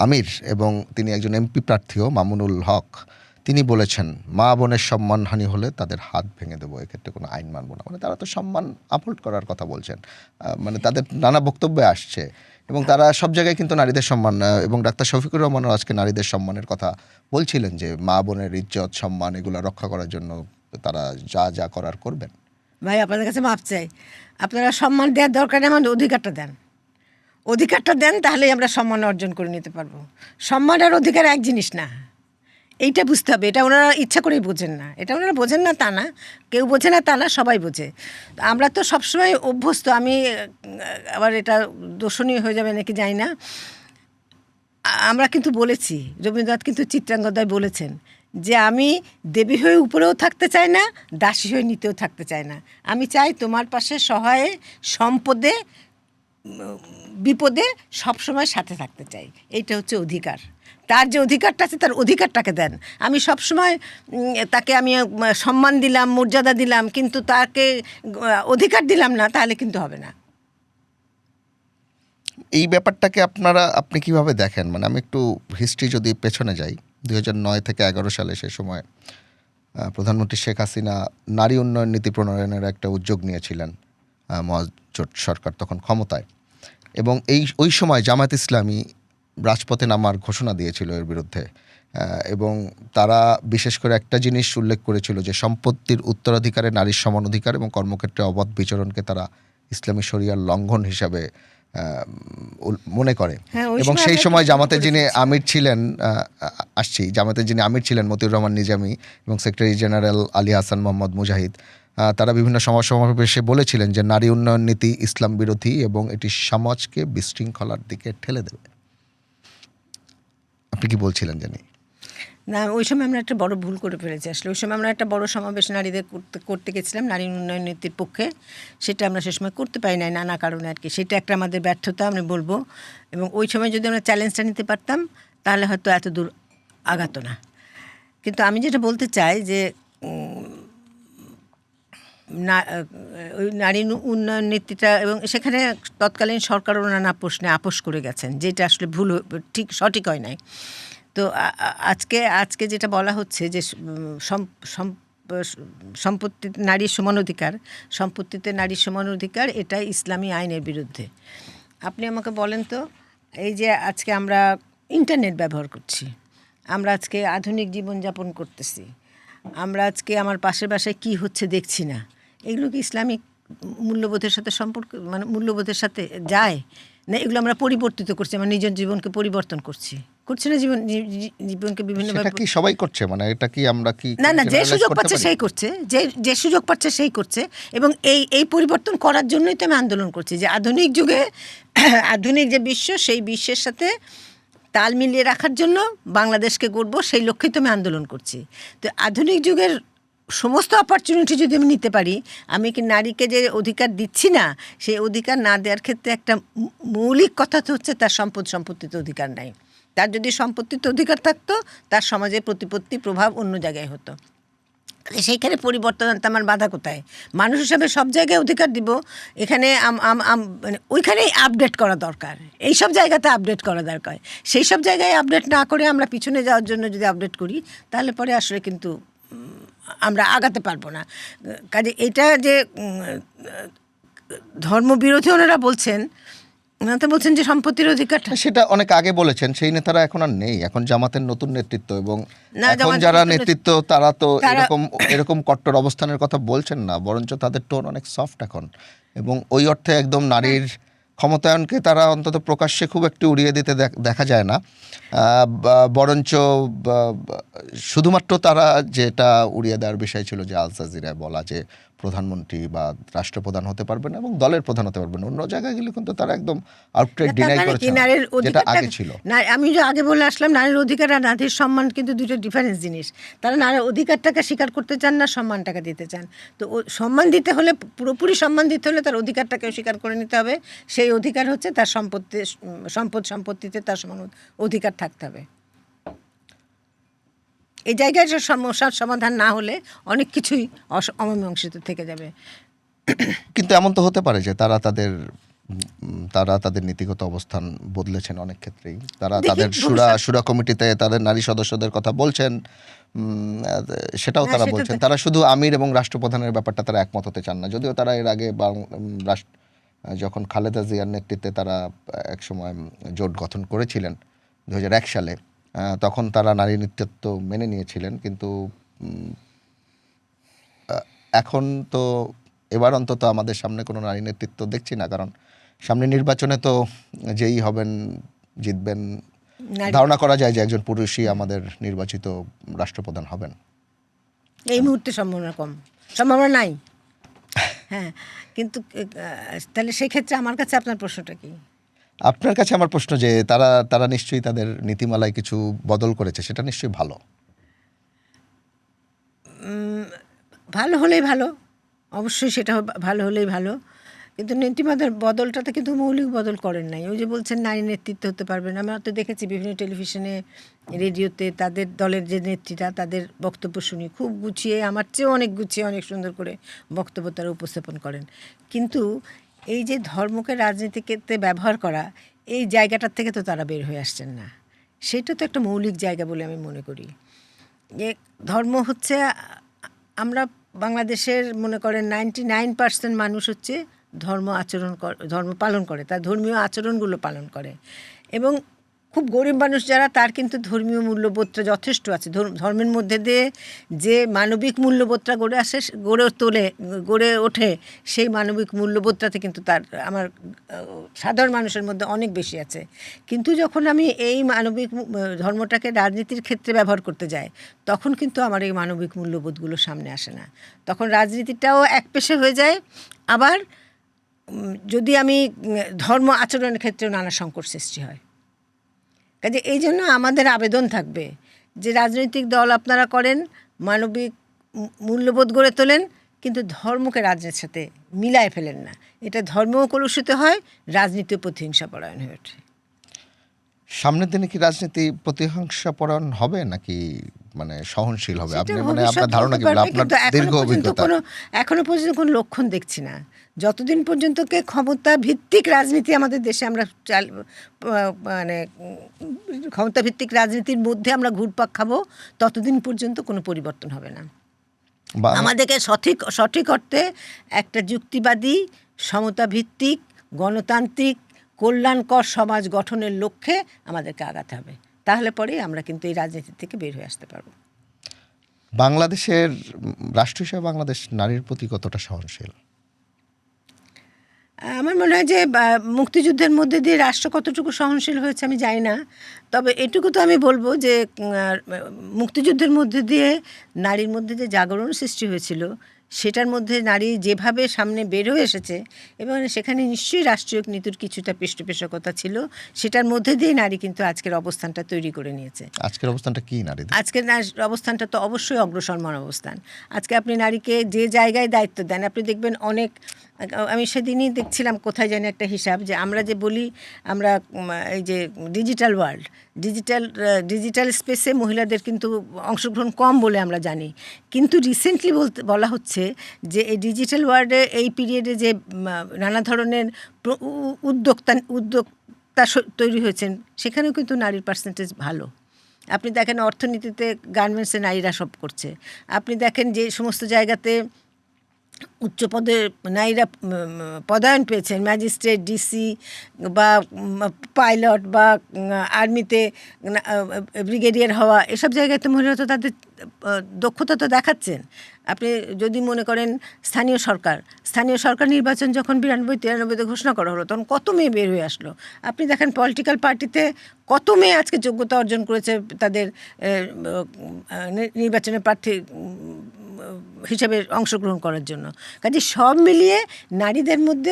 আমির এবং তিনি একজন এমপি প্রার্থীও, মামুনুল হক, তিনি বলেছেন মা বোনের সম্মানহানি হলে তাদের হাত ভেঙে দেবো, এক্ষেত্রে কোনো আইন মানব না। মানে তারা তো সম্মান আপহোল্ড করার কথা বলছেন, মানে তাদের নানা বক্তব্যে আসছে, এবং তারা সব জায়গায় কিন্তু নারীদের সম্মান, এবং ডাক্তার শফিকুর রহমানও আজকে নারীদের সম্মানের কথা বলছিলেন যে মা বোনের ইজ্জত সম্মান এগুলো রক্ষা করার জন্য তারা যা যা করার করবেন। ভাই, আপনাদের কাছে মাপ চাই, আপনারা সম্মান দেওয়ার দরকার নেই, আমাদের অধিকারটা দেন, তাহলেই আমরা সম্মান অর্জন করে নিতে পারবো। সম্মান আর অধিকার এক জিনিস না, এইটা বুঝতে হবে। এটা ওনারা ইচ্ছা করেই বোঝেন না, এটা ওনারা বোঝেন না তা না, কেউ বোঝে না তা না, সবাই বোঝে। আমরা তো সবসময় অভ্যস্ত, আমি আবার এটা দোষণীয় হয়ে যাবে নাকি জানি না, আমরা কিন্তু বলেছি, রবীন্দ্রনাথ কিন্তু চিত্রাঙ্গদায় বলেছেন যে আমি দেবী হয়ে উপরেও থাকতে চাই না, দাসী হয়ে নিতেও থাকতে চাই না, আমি চাই তোমার পাশে সহায়ে সম্পদে বিপদে সবসময় সাথে থাকতে চাই। এইটা হচ্ছে অধিকার। তার যে অধিকারটা আছে, তার অধিকারটাকে দেন। আমি সবসময় তাকে আমি সম্মান দিলাম, মর্যাদা দিলাম, কিন্তু তাকে অধিকার দিলাম না, তাহলে কিন্তু হবে না। এই ব্যাপারটাকে আপনি কিভাবে দেখেন? মানে আমি একটু হিস্ট্রি যদি পেছনে যাই, 2009 থেকে 11 সালে সে সময় প্রধানমন্ত্রী শেখ হাসিনা নারী উন্নয়ন নীতি প্রণয়নের একটা উদ্যোগ নিয়েছিলেন। মহাজোট সরকার তখন ক্ষমতায়, এবং ওই সময় জামায়াত ইসলামী রাজপথে নামার ঘোষণা দিয়েছিল এর বিরুদ্ধে। এবং তারা বিশেষ করে একটা জিনিস উল্লেখ করেছিল যে সম্পত্তির উত্তরাধিকারে নারীর সমান অধিকার এবং কর্মক্ষেত্রে অবাধ বিচরণকে তারা ইসলামী শরিয়ার লঙ্ঘন হিসাবে মনে করে। হ্যাঁ, ওই এবং সময় সেই আমরা সময় একটু জামাতের করে যিনি ফেলছি। আমির ছিলেন, জামাতের যিনি আমির ছিলেন মতিউর রহমান নিজামী এবং সেক্রেটারি জেনারেল আলী হাসান মোহাম্মদ মুজাহিদ, তারা বিভিন্ন সমাবেশে বলেছিলেন যে নারী উন্নয়ন নীতি ইসলাম বিরোধী এবং এটি সমাজকে বিশৃঙ্খলার দিকে ঠেলে দেবে। আপনি কি বলছিলেন জানি? না, ওই সময় আমরা একটা বড় ভুল করে ফেলেছি। আসলে ওই সময় আমরা একটা বড় সমাবেশ নারীদের করতে গেছিলাম নারী উন্নয়ন নীতির পক্ষে। সেটা আমরা সে সময় করতে পারি নাই নানা কারণে আর কি। সেটা একটা আমাদের ব্যর্থতা আমি বলবো। এবং ওই সময় যদি আমরা চ্যালেঞ্জটা নিতে পারতাম তাহলে হয়তো এত দূর আগাতো না। কিন্তু আমি যেটা বলতে চাই যে ওই নারী উন্নয়ন নীতিটা, এবং সেখানে তৎকালীন সরকারও নানা প্রশ্নে আপোষ করে গেছেন, যেটা আসলে ভুল ঠিক সঠিক হয় নাই। তো আজকে যেটা বলা হচ্ছে যে সম্পত্তি নারীর সমান অধিকার, সম্পত্তিতে নারীর সমান অধিকার, এটা ইসলামী আইনের বিরুদ্ধে। আপনি আমাকে বলেন তো, এই যে আজকে আমরা ইন্টারনেট ব্যবহার করছি, আমরা আজকে আধুনিক জীবনযাপন করতেছি, আমরা আজকে আমার পাশের বাসায় কী হচ্ছে দেখছি না, এগুলো কি ইসলামিক মূল্যবোধের সাথে মানে মূল্যবোধের সাথে যায় না? এগুলো আমরা পরিবর্তিত করছি, আমার নিজের জীবনকে পরিবর্তন করছি না, জীবনকে বিভিন্নভাবে। সেটা কি সবাই করছে? মানে এটা কি আমরা কি না, যে generalize সুযোগ করতে পাচ্ছে পারি? সেই করছে, যে সুযোগ পাচ্ছে সেই করছে। এবং এই পরিবর্তন করার জন্যই তো আমি আন্দোলন করছি, যে আধুনিক যুগে আধুনিক যে বিশ্ব, সেই বিশ্বের সাথে তাল মিলিয়ে রাখার জন্য বাংলাদেশকে গড়ব, সেই লক্ষ্যেই তো আমি আন্দোলন করছি। তো আধুনিক যুগের সমস্ত অপরচুনিটি যদি আমি নিতে পারি, আমি কি নারীকে যে অধিকার দিচ্ছি না, সেই অধিকার না দেওয়ার ক্ষেত্রে একটা মৌলিক কথা তো হচ্ছে তার সম্পত্তিতে অধিকার নাই। তার যদি সম্পত্তিতে অধিকার থাকতো, তার সমাজে প্রতিপত্তি প্রভাব অন্য জায়গায় হতো। সেইখানে পরিবর্তন আনতে আমার বাধা কোথায়? মানুষ হিসাবে সব জায়গায় অধিকার দিব, এখানে মানে ওইখানেই আপডেট করা দরকার, এই সব জায়গাতে আপডেট করা দরকার। সেই সব জায়গায় আপডেট না করে আমরা পিছনে যাওয়ার জন্য যদি আপডেট করি, তাহলে পরে আসলে কিন্তু আমরা আগাতে পারবো না। কাজে এটা যে ধর্মবিরোধী ওনারা বলছেন, ওনারা তো বলছেন যে সম্পত্তির অধিকারটা। সেটা অনেক আগে বলেছেন, সেই নেতারা এখন আর নেই। এখন জামাতের নতুন নেতৃত্ব, এবং না, এখন জামাতের যারা নতুন নেতৃত্ব তারা তো তারা- এরকম কট্টর অবস্থানের কথা বলছেন না, বরঞ্চ তাদের টোন অনেক সফট এখন। এবং ওই অর্থে একদম নারীর ক্ষমতায়নকে তারা অন্তত প্রকাশ্যে খুব একটু উড়িয়ে দিতে দেখা যায় না। বরঞ্চ শুধুমাত্র তারা যেটা উড়িয়ে দেওয়ার বিষয় ছিল যে আল জাজিরায় বলা যে প্রধানমন্ত্রী বা রাষ্ট্রপ্রধান হতে পারবেন অন্য জায়গায় প্রধান হতে পারবেন, অন্য জায়গাগুলো কিন্তু তারা একদম আউটরাইট ডিনাই করেছে, যেটা আগে ছিল। আমি যে আগে বলে আসলাম, নারীর অধিকার আর নারীর সম্মান কিন্তু দুটো ডিফারেন্স জিনিস। তারা নারীর অধিকারটাকে স্বীকার করতে চান না, সম্মানটাকে দিতে চান। তো সম্মান দিতে হলে, পুরোপুরি সম্মান দিতে হলে তার অধিকারটাকেও স্বীকার করে নিতে হবে। সেই অধিকার হচ্ছে তার সম্পত্তিতে তার সমান অধিকার থাকতে হবে। এই জায়গায় সমস্যার সমাধান না হলে অনেক কিছুই অমীমাংসিত থেকে যাবে। কিন্তু এমন তো হতে পারে যে তারা তাদের নীতিগত অবস্থান বদলেছেন অনেক ক্ষেত্রেই। তারা তাদের সুরা কমিটিতে তাদের নারী সদস্যদের কথা বলছেন, সেটাও তারা বলছেন। তারা শুধু আমির এবং রাষ্ট্রপ্রধানের ব্যাপারটা তারা একমত হতে চান না, যদিও তারা এর আগে যখন খালেদা জিয়ার নেতৃত্বে তারা একসময় জোট গঠন করেছিলেন 2001 সালে, তখন তারা নারী নেতৃত্ব মেনে নিয়েছিলেন। কিন্তু এখন তো এবার অন্তত আমাদের সামনে কোনো নারী নেতৃত্ব দেখছি না, কারণ সামনে নির্বাচনে তো যেই হবেন জিতবেন, ধারণা করা যায় যে একজন পুরুষই আমাদের নির্বাচিত রাষ্ট্রপ্রধান হবেন। এই মুহূর্তে সম্ভাবনা নাই। হ্যাঁ, কিন্তু তাহলে সেক্ষেত্রে আমার কাছে আপনার প্রশ্নটা কি? আপনার কাছে আমার প্রশ্ন যে তারা নিশ্চয়ই তাদের নীতিমালায় কিছু বদল করেছে, সেটা নিশ্চয়ই ভালো। ভালো হলেই ভালো, অবশ্যই সেটা ভালো হলেই ভালো। কিন্তু নীতিমালার বদলটাতে কিন্তু মৌলিক বদল করেন নাই। ওই যে বলছেন নারী নেতৃত্ব হতে পারবেন, আমরা তো দেখেছি বিভিন্ন টেলিভিশনে, রেডিওতে তাদের দলের যে নেত্রীরা, তাদের বক্তব্য শুনি, খুব গুছিয়ে, আমার চেয়েও অনেক গুছিয়ে, অনেক সুন্দর করে বক্তব্য তারা উপস্থাপন করেন। কিন্তু এই যে ধর্মকে রাজনীতিতে ব্যবহার করা, এই জায়গাটার থেকে তো তারা বের হয়ে আসছেন না। সেটা তো একটা মৌলিক জায়গা বলে আমি মনে করি। যে ধর্ম হচ্ছে, আমরা বাংলাদেশের মনে করেন 99% মানুষ হচ্ছে ধর্ম পালন করে, তার ধর্মীয় আচরণগুলো পালন করে। এবং খুব গরিব মানুষ যারা, তার কিন্তু ধর্মীয় মূল্যবোধটা যথেষ্ট আছে। ধর্মের মধ্যে দিয়ে যে মানবিক মূল্যবোধটা গড়ে ওঠে, সেই মানবিক মূল্যবোধটাতে কিন্তু আমার সাধারণ মানুষের মধ্যে অনেক বেশি আছে। কিন্তু যখন আমি এই মানবিক ধর্মটাকে রাজনীতির ক্ষেত্রে ব্যবহার করতে যাই, তখন কিন্তু আমার এই মানবিক মূল্যবোধগুলো সামনে আসে না। তখন রাজনীতিটাও একপেশে হয়ে যায়। আবার যদি আমি ধর্ম আচরণের ক্ষেত্রেও নানা সংকট সৃষ্টি হয়। কাজে এই জন্য আমাদের আবেদন থাকবে যে রাজনৈতিক দল আপনারা করেন, মানবিক মূল্যবোধ গড়ে তোলেন, কিন্তু ধর্মকে রাজনীতির সাথে মিলায় ফেলেন না। এটা ধর্মও কলুষিত হয়, রাজনীতিও প্রতিহিংসা পরায়ণ হয়ে ওঠে। সামনের দিনে কি রাজনীতি প্রতিহিংসা পরায়ণ হবে নাকি মানে সহনশীল হবে? আপনি মানে আপনার ধারণা কি, আপনার দীর্ঘ অভিজ্ঞতা? এখনো পর্যন্ত কোনো লক্ষণ দেখছি না। যতদিন পর্যন্ত ক্ষমতা ভিত্তিক রাজনীতি আমাদের দেশে আমরা মানে ক্ষমতা ভিত্তিক রাজনীতির মধ্যে আমরা ঘুরপাক খাবো, ততদিন পর্যন্ত কোনো পরিবর্তন হবে না। আমাদেরকে সঠিক অর্থে একটা যুক্তিবাদী, সমতা ভিত্তিক, গণতান্ত্রিক, কল্যাণকর সমাজ গঠনের লক্ষ্যে আমাদেরকে আগাতে হবে। তাহলে পরেই আমরা কিন্তু এই রাজনীতি থেকে বের হয়ে আসতে পারবো। বাংলাদেশের রাষ্ট্র হিসেবে বাংলাদেশ নারীর প্রতি কতটা সহনশীল? আমার মনে হয় যে মুক্তিযুদ্ধের মধ্যে দিয়ে রাষ্ট্র কতটুকু সহনশীল হয়েছে আমি জানি না। তবে এটুকু তো আমি বলবো যে মুক্তিযুদ্ধের মধ্যে দিয়ে নারীর মধ্যে যে জাগরণ সৃষ্টি হয়েছিল, সেটার মধ্যে নারী যেভাবে সামনে বের হয়ে এসেছে, এবং সেখানে নিশ্চয়ই রাষ্ট্রীয় নীতির কিছুটা পৃষ্ঠপোষকতা ছিল, সেটার মধ্যে দিয়ে নারী কিন্তু আজকের অবস্থানটা তৈরি করে নিয়েছে। আজকের অবস্থানটা কি নারী? আজকের অবস্থানটা তো অবশ্যই অগ্রসরমান অবস্থান। আজকে আপনি নারীকে যে জায়গায় দায়িত্ব দেন, আপনি দেখবেন অনেক, আমি সেদিনই দেখছিলাম কোথায় জানি একটা হিসাব, যে আমরা যে বলি আমরা এই যে ডিজিটাল ওয়ার্ল্ড, ডিজিটাল স্পেসে মহিলাদের কিন্তু অংশগ্রহণ কম বলে আমরা জানি। কিন্তু রিসেন্টলি বলা হচ্ছে যে এই ডিজিটাল ওয়ার্ল্ডে এই পিরিয়ডে যে নানা ধরনের উদ্যোক্তা তৈরি হয়েছেন, সেখানেও কিন্তু নারীর পার্সেন্টেজ ভালো। আপনি দেখেন অর্থনীতিতে, গার্মেন্টসে নারীরা সব করছে। আপনি দেখেন যে সমস্ত জায়গাতে উচ্চ পদে নারীরা পদায়ন পেয়েছেন, ম্যাজিস্ট্রেট, ডিসি বা পাইলট বা আর্মিতে ব্রিগেডিয়ার হওয়া, এসব জায়গায় তো মহিলারা তো তাদের দক্ষতা তো দেখাচ্ছেন। আপনি যদি মনে করেন স্থানীয় সরকার নির্বাচন যখন 92-93-তে ঘোষণা করা হলো, তখন কত মেয়ে বের হয়ে আসলো। আপনি দেখেন পলিটিক্যাল পার্টিতে কত মেয়ে আজকে যোগ্যতা অর্জন করেছে তাদের নির্বাচনের প্রার্থী হিসেবে অংশগ্রহণ করার জন্য। কাজে সব মিলিয়ে নারীদের মধ্যে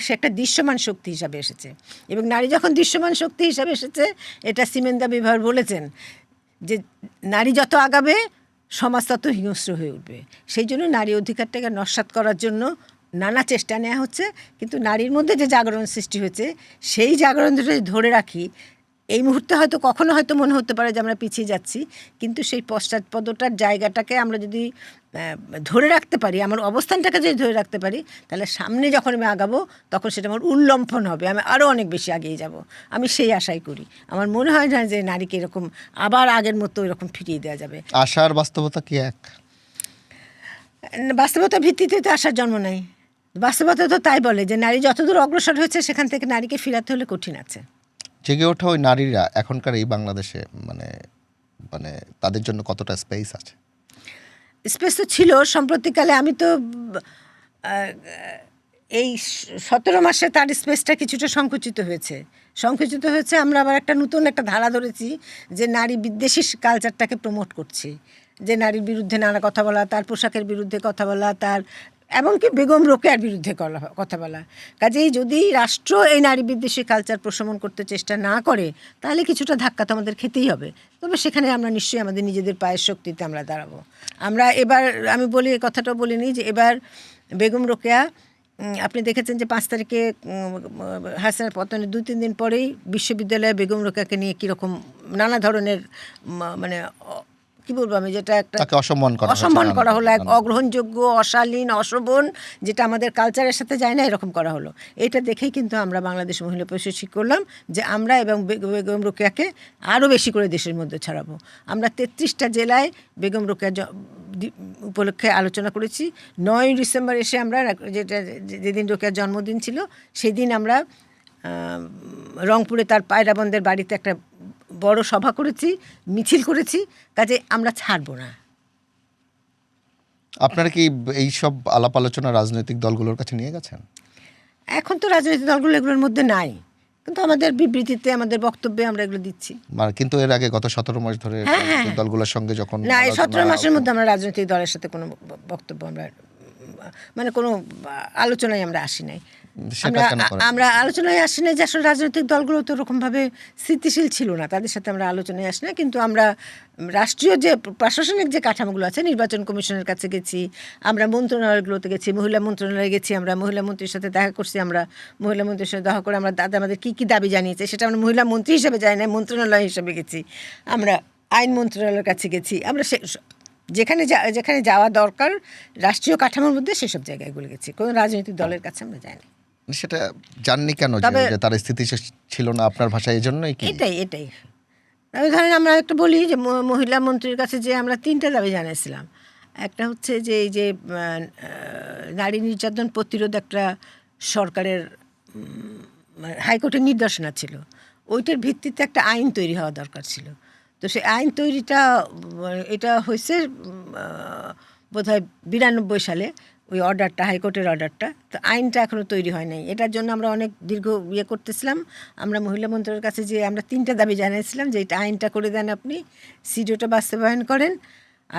সে একটা দৃশ্যমান শক্তি হিসাবে এসেছে। এবং নারী যখন দৃশ্যমান শক্তি হিসাবে এসেছে, এটা সিমেন্দা বিভার বলেছেন যে নারী যত আগাবে সমাজ তত হিংস্র হয়ে উঠবে। সেই জন্য নারী অধিকারটাকে নস্যাৎ করার জন্য নানা চেষ্টা নেওয়া হচ্ছে। কিন্তু নারীর মধ্যে যে জাগরণ সৃষ্টি হয়েছে, সেই জাগরণটা যদি ধরে রাখি, এই মুহূর্তে কখনো হয়তো মনে হতে পারে যে আমরা পিছিয়ে যাচ্ছি, কিন্তু সেই পশ্চাৎপদটার জায়গাটাকে আমরা যদি ধরে রাখতে পারি, আমার অবস্থানটাকে যদি ধরে রাখতে পারি, তাহলে সামনে যখন আমি আগাবো, তখন সেটা আমার উল্লম্ফন হবে, আমি আরও অনেক বেশি এগিয়ে যাব। আমি সেই আশাই করি। আমার মনে হয় না যে নারীকে এরকম আবার আগের মতো এরকম ফিরিয়ে দেওয়া যাবে। আশার বাস্তবতা কি এক? বাস্তবতার ভিত্তিতে তো আশার জন্ম নাই। বাস্তবতা তো তাই বলে যে নারী যতদূর অগ্রসর হয়েছে, সেখান থেকে নারীকে ফিরাতে হলে কঠিন আছে। জেগে ওঠা ওই নারীরা এখনকার এই বাংলাদেশে মানে মানে তাদের জন্য কতটা স্পেস আছে? স্পেস তো ছিল সম্প্রতিকালে। আমি তো এই 17 মাসে তার স্পেসটা কিছুটা সংকুচিত হয়েছে। আমরা আবার নতুন একটা ধারা ধরেছি যে নারী বিদ্বেষী কালচারটাকে প্রমোট করছি, যে নারীর বিরুদ্ধে নানা কথা বলা, তার পোশাকের বিরুদ্ধে কথা বলা, তার এমনকি বেগম রোকেয়ার বিরুদ্ধে কথা বলা। কাজেই যদি রাষ্ট্র এই নারী বিদ্বেষী কালচার প্রশমন করতে চেষ্টা না করে, তাহলে কিছুটা ধাক্কা তো আমাদের খেতেই হবে। তবে সেখানে আমরা নিশ্চয়ই আমাদের নিজেদের পায়ের শক্তিতে আমরা দাঁড়াবো। আমরা এবার, আমি বলি, এই কথাটাও বলিনি যে এবার বেগম রোকেয়া, আপনি দেখেছেন যে 5 তারিখে হাসিনার পতনের 2-3 দিন পরেই বিশ্ববিদ্যালয়ে বেগম রোকেয়াকে নিয়ে কীরকম নানা ধরনের মানে কি বলবো আমি, যেটা একটা তাকে অসম্মান করা হয়েছে, অসম্মান করা হলো, এক নানা- অগ্রহণযোগ্য, অশালীন, অশোভন, যেটা আমাদের কালচারের সাথে যায় না, এরকম করা হলো। এটা দেখেই কিন্তু আমরা বাংলাদেশ মহিলা পরিষদ ঠিক করলাম যে আমরা এবং বেগম রোকেয়াকে আরও বেশি করে দেশের মধ্যে ছড়াবো। আমরা 33টা জেলায় বেগম রোকেয়া উপলক্ষে আলোচনা করেছি। 9ই ডিসেম্বর এসে আমরা, যেটা যেদিন রোকেয়ার জন্মদিন ছিল, সেই দিন আমরা রংপুরে তার পায়রাবন্দের বাড়িতে একটা বড় সভা করেছি, মিছিল করেছি। কাজে আমরা ছাড়বো না। আপনারা কি এই সব আলাপ আলোচনা রাজনৈতিক দলগুলোর কাছে নিয়ে গেছেন? এখন তো রাজনৈতিক দলগুলো এগুলোর মধ্যে নাই, কিন্তু আমাদের বিবৃতিতে, আমাদের বক্তব্যে আমরা এগুলো দিচ্ছি। মানে কিন্তু এর আগে গত 17 মাস ধরে রাজনৈতিক দলগুলোর সঙ্গে যখন না, এই আলোচনা- 17 মাসের মধ্যে আমরা রাজনৈতিক দলের সাথে কোনো বক্তব্য, আমরা মানে কোনো আলোচনায় আমরা আসি নাই। সেটা কেন করেন? আমরা আলোচনায় আসি না যে আসলে রাজনৈতিক দলগুলো তো ওরকমভাবে স্থিতিশীল ছিল না, তাদের সাথে আমরা আলোচনায় আসি না। কিন্তু আমরা রাষ্ট্রীয় যে প্রশাসনিক যে কাঠামোগুলো আছে, নির্বাচন কমিশনের কাছে গেছি, আমরা মন্ত্রণালয়গুলোতে গেছি, মহিলা মন্ত্রণালয়ে গেছি, আমরা মহিলা মন্ত্রীর সাথে দেখা করছি, আমরা মহিলা মন্ত্রীর সাথে দেখা করে আমরা আমাদের কী কী দাবি জানিয়েছে সেটা আমরা মহিলা মন্ত্রী হিসেবে যাই না, মন্ত্রণালয় হিসেবে গেছি। আমরা আইন মন্ত্রণালয়ের কাছে গেছি, আমরা যেখানে যেখানে যাওয়া দরকার রাষ্ট্রীয় কাঠামোর মধ্যে সেসব জায়গায়গুলো গেছি। কোনো রাজনৈতিক দলের কাছে আমরা যাইনি। সেটা জাননি কেন যে তার স্থিতিশীল ছিল না আপনার ভাষায়, এই জন্যই কি? এটাই তবে ধরেন আমরা একটা বলি যে মহিলা মন্ত্রীর কাছে যে আমরা 3টা দাবি জানিয়েছিলাম। একটা হচ্ছে যে এই যে নারী নির্যাতন প্রতিরোধ একটা সরকারের হাইকোর্টের নির্দেশনা ছিল, ওইটার ভিত্তিতে একটা আইন তৈরি হওয়া দরকার ছিল। তো সেই আইন তৈরিটা এটা হয়েছে বোধহয় 92 সালে, ওই অর্ডারটা, হাইকোর্টের অর্ডারটা। তো আইনটা এখনও তৈরি হয় নাই। এটার জন্য আমরা অনেক দীর্ঘ করতেছিলাম। আমরা মহিলা মন্ত্রীর কাছে যে আমরা 3টা দাবি জানিয়েছিলাম যে এটা আইনটা করে দেন আপনি, সিডিওটা বাস্তবায়ন করেন,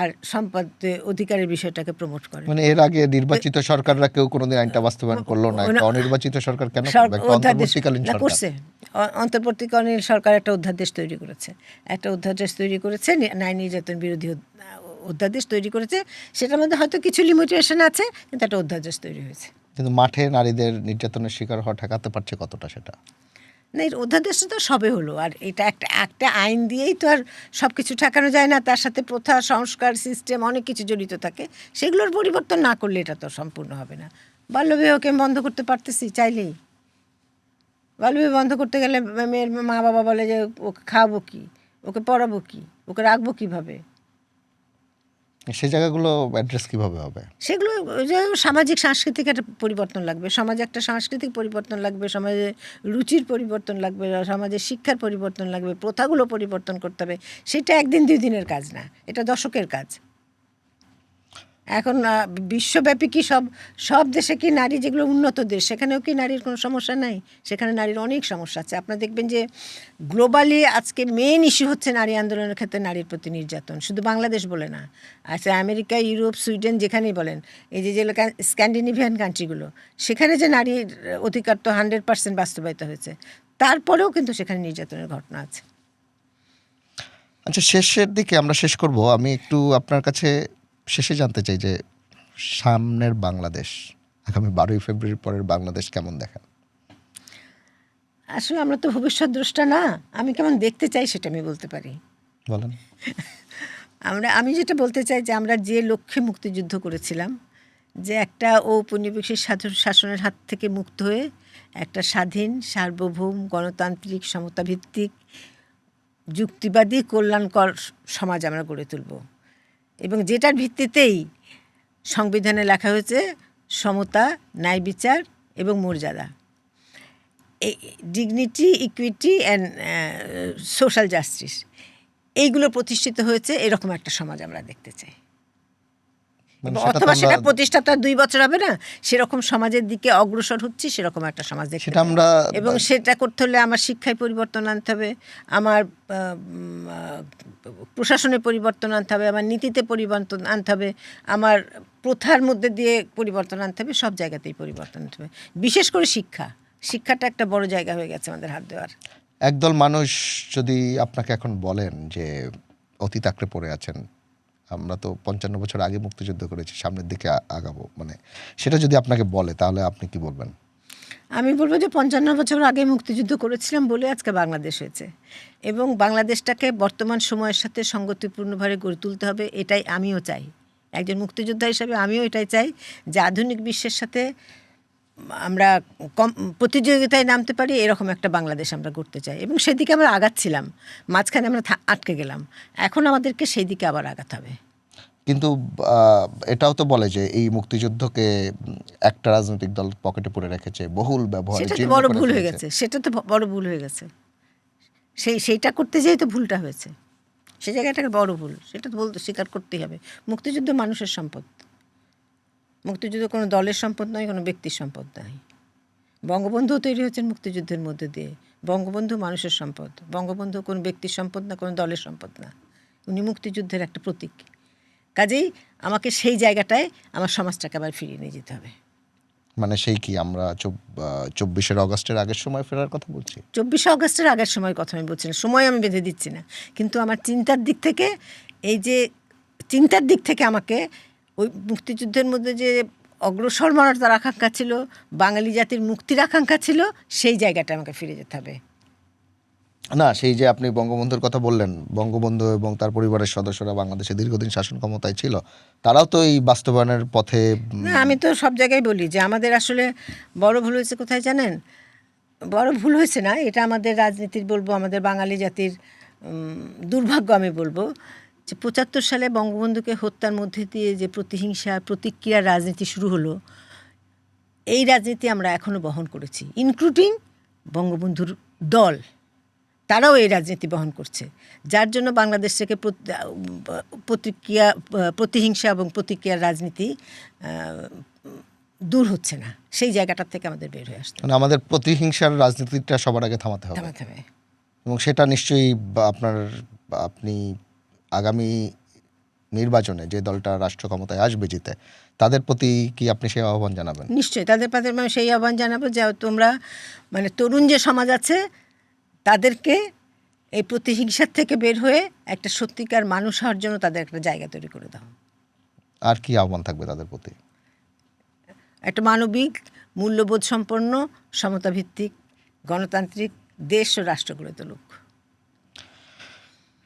আর সম্পদ অধিকারের বিষয়টাকে প্রমোট করেন। মানে এর আগে নির্বাচিত সরকাররা কেউ কোনোদিন আইনটা বাস্তবায়ন করলো না, একটা অনির্বাচিত সরকার কেন করবে? একটা অন্তর্বর্তীকালীন সরকার করছে, অন্তর্বর্তীকালীন সরকার একটা অধ্যাদেশ তৈরি করেছে, নারী নির্যাতন বিরোধী অধ্যাদেশ তৈরি করেছে। সেটার মধ্যে হয়তো কিছু লিমিটেশন আছে, কিন্তু একটা অধ্যাদেশ তৈরি হয়েছে। কিন্তু মাঠে নারীদের নির্যাতনের শিকার হওয়া ঠেকাতে পারছে কতটা সেটা? না, এর অধ্যাদেশটা তো সবে হলো, আর এটা একটা আইন দিয়েই তো আর সব কিছু ঠেকানো যায় না। তার সাথে প্রথা, সংস্কার, সিস্টেম অনেক কিছু জড়িত থাকে। সেগুলোর পরিবর্তন না করলে এটা তো সম্পূর্ণ হবে না। বাল্যবিবাহকে বন্ধ করতে পারতেছি চাইলেই। বাল্যবিবাহ বন্ধ করতে গেলে মেয়ের মা বাবা বলে যে ওকে খাওয়াবো কি, ওকে পড়াবো কি, ওকে রাখবো কীভাবে? সেই জায়গাগুলো অ্যাড্রেস কিভাবে হবে? সেগুলো যে সামাজিক সাংস্কৃতিক একটা পরিবর্তন লাগবে, সমাজে একটা সাংস্কৃতিক পরিবর্তন লাগবে, সমাজে রুচির পরিবর্তন লাগবে, সমাজের শিক্ষার পরিবর্তন লাগবে, প্রথাগুলো পরিবর্তন করতে হবে। সেটা 1 দিন 2 দিনের কাজ না, এটা দশকের কাজ। এখন বিশ্বব্যাপী কি সব দেশে কি নারী, যেগুলো উন্নত দেশ সেখানেও কি নারীর কোনো সমস্যা নাই? সেখানে নারীর অনেক সমস্যা আছে। আপনারা দেখবেন যে গ্লোবালি আজকে মেন ইস্যু হচ্ছে নারী আন্দোলনের ক্ষেত্রে নারীর প্রতি নির্যাতন। শুধু বাংলাদেশ বলে না, আচ্ছা আমেরিকা, ইউরোপ, সুইডেন, যেখানেই বলেন, এই যে স্ক্যান্ডিনেভিয়ান কান্ট্রিগুলো, সেখানে যে নারীর অধিকার তো 100% বাস্তবায়িত হয়েছে, তারপরেও কিন্তু সেখানে নির্যাতনের ঘটনা আছে। আচ্ছা, শেষের দিকে আমরা শেষ করব। আমি একটু আপনার কাছে শেষে জানতে চাই যে সামনের বাংলাদেশ, আগামী 12ই ফেব্রুয়ারির পরের বাংলাদেশ কেমন দেখেন? আসলে আমরা তো ভবিষ্যৎ দ্রষ্টা না, আমি কেমন দেখতে চাই সেটা আমি বলতে পারি। বলেন। আমি যেটা বলতে চাই যে আমরা যে লক্ষ্যে মুক্তিযুদ্ধ করেছিলাম, যে একটা ঔপনিবেশিক শাসনের হাত থেকে মুক্ত হয়ে একটা স্বাধীন, সার্বভৌম, গণতান্ত্রিক, সমতাভিত্তিক, যুক্তিবাদী, কল্যাণকর সমাজ আমরা গড়ে তুলব, এবং যেটার ভিত্তিতেই সংবিধানে লেখা হয়েছে সমতা, ন্যায় বিচার এবং মর্যাদা, এই dignity, equity and social justice, এইগুলো প্রতিষ্ঠিত হয়েছে। এরকম একটা সমাজ আমরা দেখতে চাই। অথবা সেটা প্রতিষ্ঠা তো 2 বছর হবে না, সেরকম সমাজের দিকে অগ্রসর হচ্ছে, সেরকম একটা সমাজ দেখতে সেটা আমরা, এবং সেটা করতে হলে আমার শিক্ষায় পরিবর্তন আনতে হবে, আমার প্রশাসনে পরিবর্তন আনতে হবে, আমার নীতিতে পরিবর্তন আনতে হবে, আমার প্রথার মধ্যে দিয়ে পরিবর্তন আনতে হবে, সব জায়গাতেই পরিবর্তন আনতে হবে। বিশেষ করে শিক্ষাটা একটা বড় জায়গা হয়ে গেছে আমাদের হাত দেওয়ার। একদল মানুষ যদি আপনাকে এখন বলেন যে অতীত আঁকড়ে পড়ে আছেন, আমরা তো 55 বছর আগে মুক্তিযুদ্ধ করেছি, সামনের দিকে আগাবো, মানে সেটা যদি আপনাকে বলে, তাহলে আপনি কি বলবেন? আমি বলবো যে 55 বছর আগে মুক্তিযুদ্ধ করেছিলাম বলে আজকে বাংলাদেশ হয়েছে, এবং বাংলাদেশটাকে বর্তমান সময়ের সাথে সঙ্গতিপূর্ণভাবে গড়ে তুলতে হবে, এটাই আমিও চাই। একজন মুক্তিযোদ্ধা হিসাবে আমিও এটাই চাই যে আধুনিক বিশ্বের সাথে আমরা প্রতিযোগিতায় নামতে পারি, এরকম একটা বাংলাদেশ আমরা করতে চাই, এবং সেদিকে আমরা আগাচ্ছিলাম। মাঝখানে আমরা আটকে গেলাম, এখন আমাদেরকে সেই দিকে আবার আগাতে হবে। কিন্তু এটাও তো বলে যে এই মুক্তিযুদ্ধকে একটা রাজনৈতিক দল পকেটে পুরে রেখেছে, বহুল ব্যবহারে সেটা তো জীর্ণ বড় করে ভুল হয়ে ফেলেছে। গেছে, সেটা তো বড় ভুল হয়ে গেছে। সেইটা করতে যেয়ে তো ভুলটা হয়েছে, সেই জায়গাটাকে বড় ভুল, সেটা তো বলতে স্বীকার করতেই হবে। মুক্তিযুদ্ধ মানুষের সম্পদ, মুক্তিযুদ্ধ কোনো দলের সম্পদ নয়, কোনো ব্যক্তির সম্পদ নয়। বঙ্গবন্ধু তৈরি হয়েছেন মুক্তিযুদ্ধের মধ্যে দিয়ে। বঙ্গবন্ধু মানুষের সম্পদ, বঙ্গবন্ধু কোনো ব্যক্তির সম্পদ না, কোনো দলের সম্পদ না, উনি মুক্তিযুদ্ধের একটা প্রতীক। কাজেই আমাকে সেই জায়গাটায় আমার সমাজটাকে আবার ফিরিয়ে নিয়ে যেতে হবে। মানে সেই কি আমরা 24শে আগস্টের আগের সময় ফেরার কথা বলছি? 24শে আগস্টের আগের সময়ের কথা আমি বলছি না, সময় আমি বেঁধে দিচ্ছি না, কিন্তু আমার চিন্তার দিক থেকে, এই যে চিন্তার দিক থেকে আমাকে ওই মুক্তিযুদ্ধের মধ্যে যে অগ্রসরমানতার আকাঙ্ক্ষা ছিল, বাঙালি জাতির মুক্তির আকাঙ্ক্ষা ছিল, সেই জায়গাটা আমাকে ফিরে যেতে হবে। না, সেই যে আপনি বঙ্গবন্ধুর কথা বললেন, বঙ্গবন্ধু এবং তার পরিবারের সদস্যরা বাংলাদেশে দীর্ঘদিন শাসন ক্ষমতায় ছিল, তারাও তো এই বাস্তবায়নের পথে না, আমি তো সব জায়গায় বলি যে আমাদের আসলে বড় ভুল হয়েছে কোথায় জানেন? বড় ভুল হয়েছে না, এটা আমাদের রাজনীতির বলবো, আমাদের বাঙালি জাতির দুর্ভাগ্য আমি বলবো, যে 75 সালে বঙ্গবন্ধুকে হত্যার মধ্যে দিয়ে যে প্রতিহিংসা প্রতিক্রিয়ার রাজনীতি শুরু হলো, এই রাজনীতি আমরা এখনও বহন করেছি, ইনক্লুডিং বঙ্গবন্ধুর দল, তারাও এই রাজনীতি বহন করছে, যার জন্য বাংলাদেশ থেকে প্রতিহিংসা এবং প্রতিক্রিয়ার রাজনীতি দূর হচ্ছে না। সেই জায়গাটার থেকে আমাদের বের হয়ে আসতে মানে আমাদের প্রতিহিংসার রাজনীতিটা সবার আগে থামাতে হবে, হবে। এবং সেটা নিশ্চয়ই আপনি আগামী নির্বাচনে যে দলটা রাষ্ট্র ক্ষমতায় আসবে জিতে, তাদের প্রতি কি আপনি সেই আহ্বান জানাবেন? নিশ্চয়ই তাদের প্রতি আমি সেই আহ্বান জানাবো যে তোমরা মানে তরুণ যে সমাজ আছে, তাদেরকে এই প্রতিহিংসার থেকে বের হয়ে একটা সত্যিকার মানুষ হওয়ার জন্য তাদের একটা জায়গা তৈরি করে দাও। আর কি আহ্বান থাকবে তাদের প্রতি? একটা মানবিক, মূল্যবোধ সম্পন্ন, সমতাভিত্তিক, গণতান্ত্রিক দেশ ও রাষ্ট্র গড়ে তুলুক।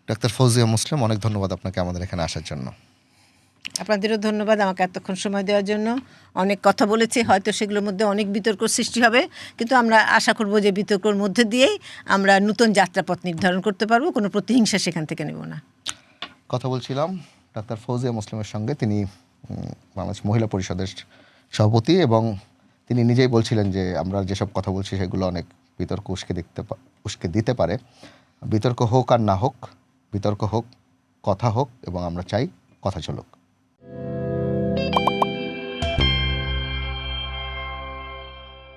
ডাক্তার ফৌজিয়া মুসলিম, অনেক ধন্যবাদ আপনাকে আমাদের এখানে আসার জন্য। আপনাদেরও ধন্যবাদ আমাকে এতক্ষণ সময় দেওয়ার জন্য। অনেক কথা বলেছি, হয়তো সেগুলোর মধ্যে অনেক বিতর্ক সৃষ্টি হবে, কিন্তু আমরা আশা করব যে বিতর্কের মধ্যে দিয়েই আমরা নতুন যাত্রাপথ নির্ধারণ করতে পারবো, কোনো প্রতিহিংসা সেখান থেকে নেব না। কথা বলছিলাম ডাক্তার ফৌজিয়া মুসলিমের সঙ্গে। তিনি বাংলাদেশ মহিলা পরিষদের সভাপতি, এবং তিনি নিজেই বলছিলেন যে আমরা যেসব কথা বলছি সেগুলো অনেক বিতর্ক উস্কে দিতে পারে। বিতর্ক হোক আর না হোক, বিতর্ক হোক, কথা হোক, এবং আমরা চাই কথা চলুক।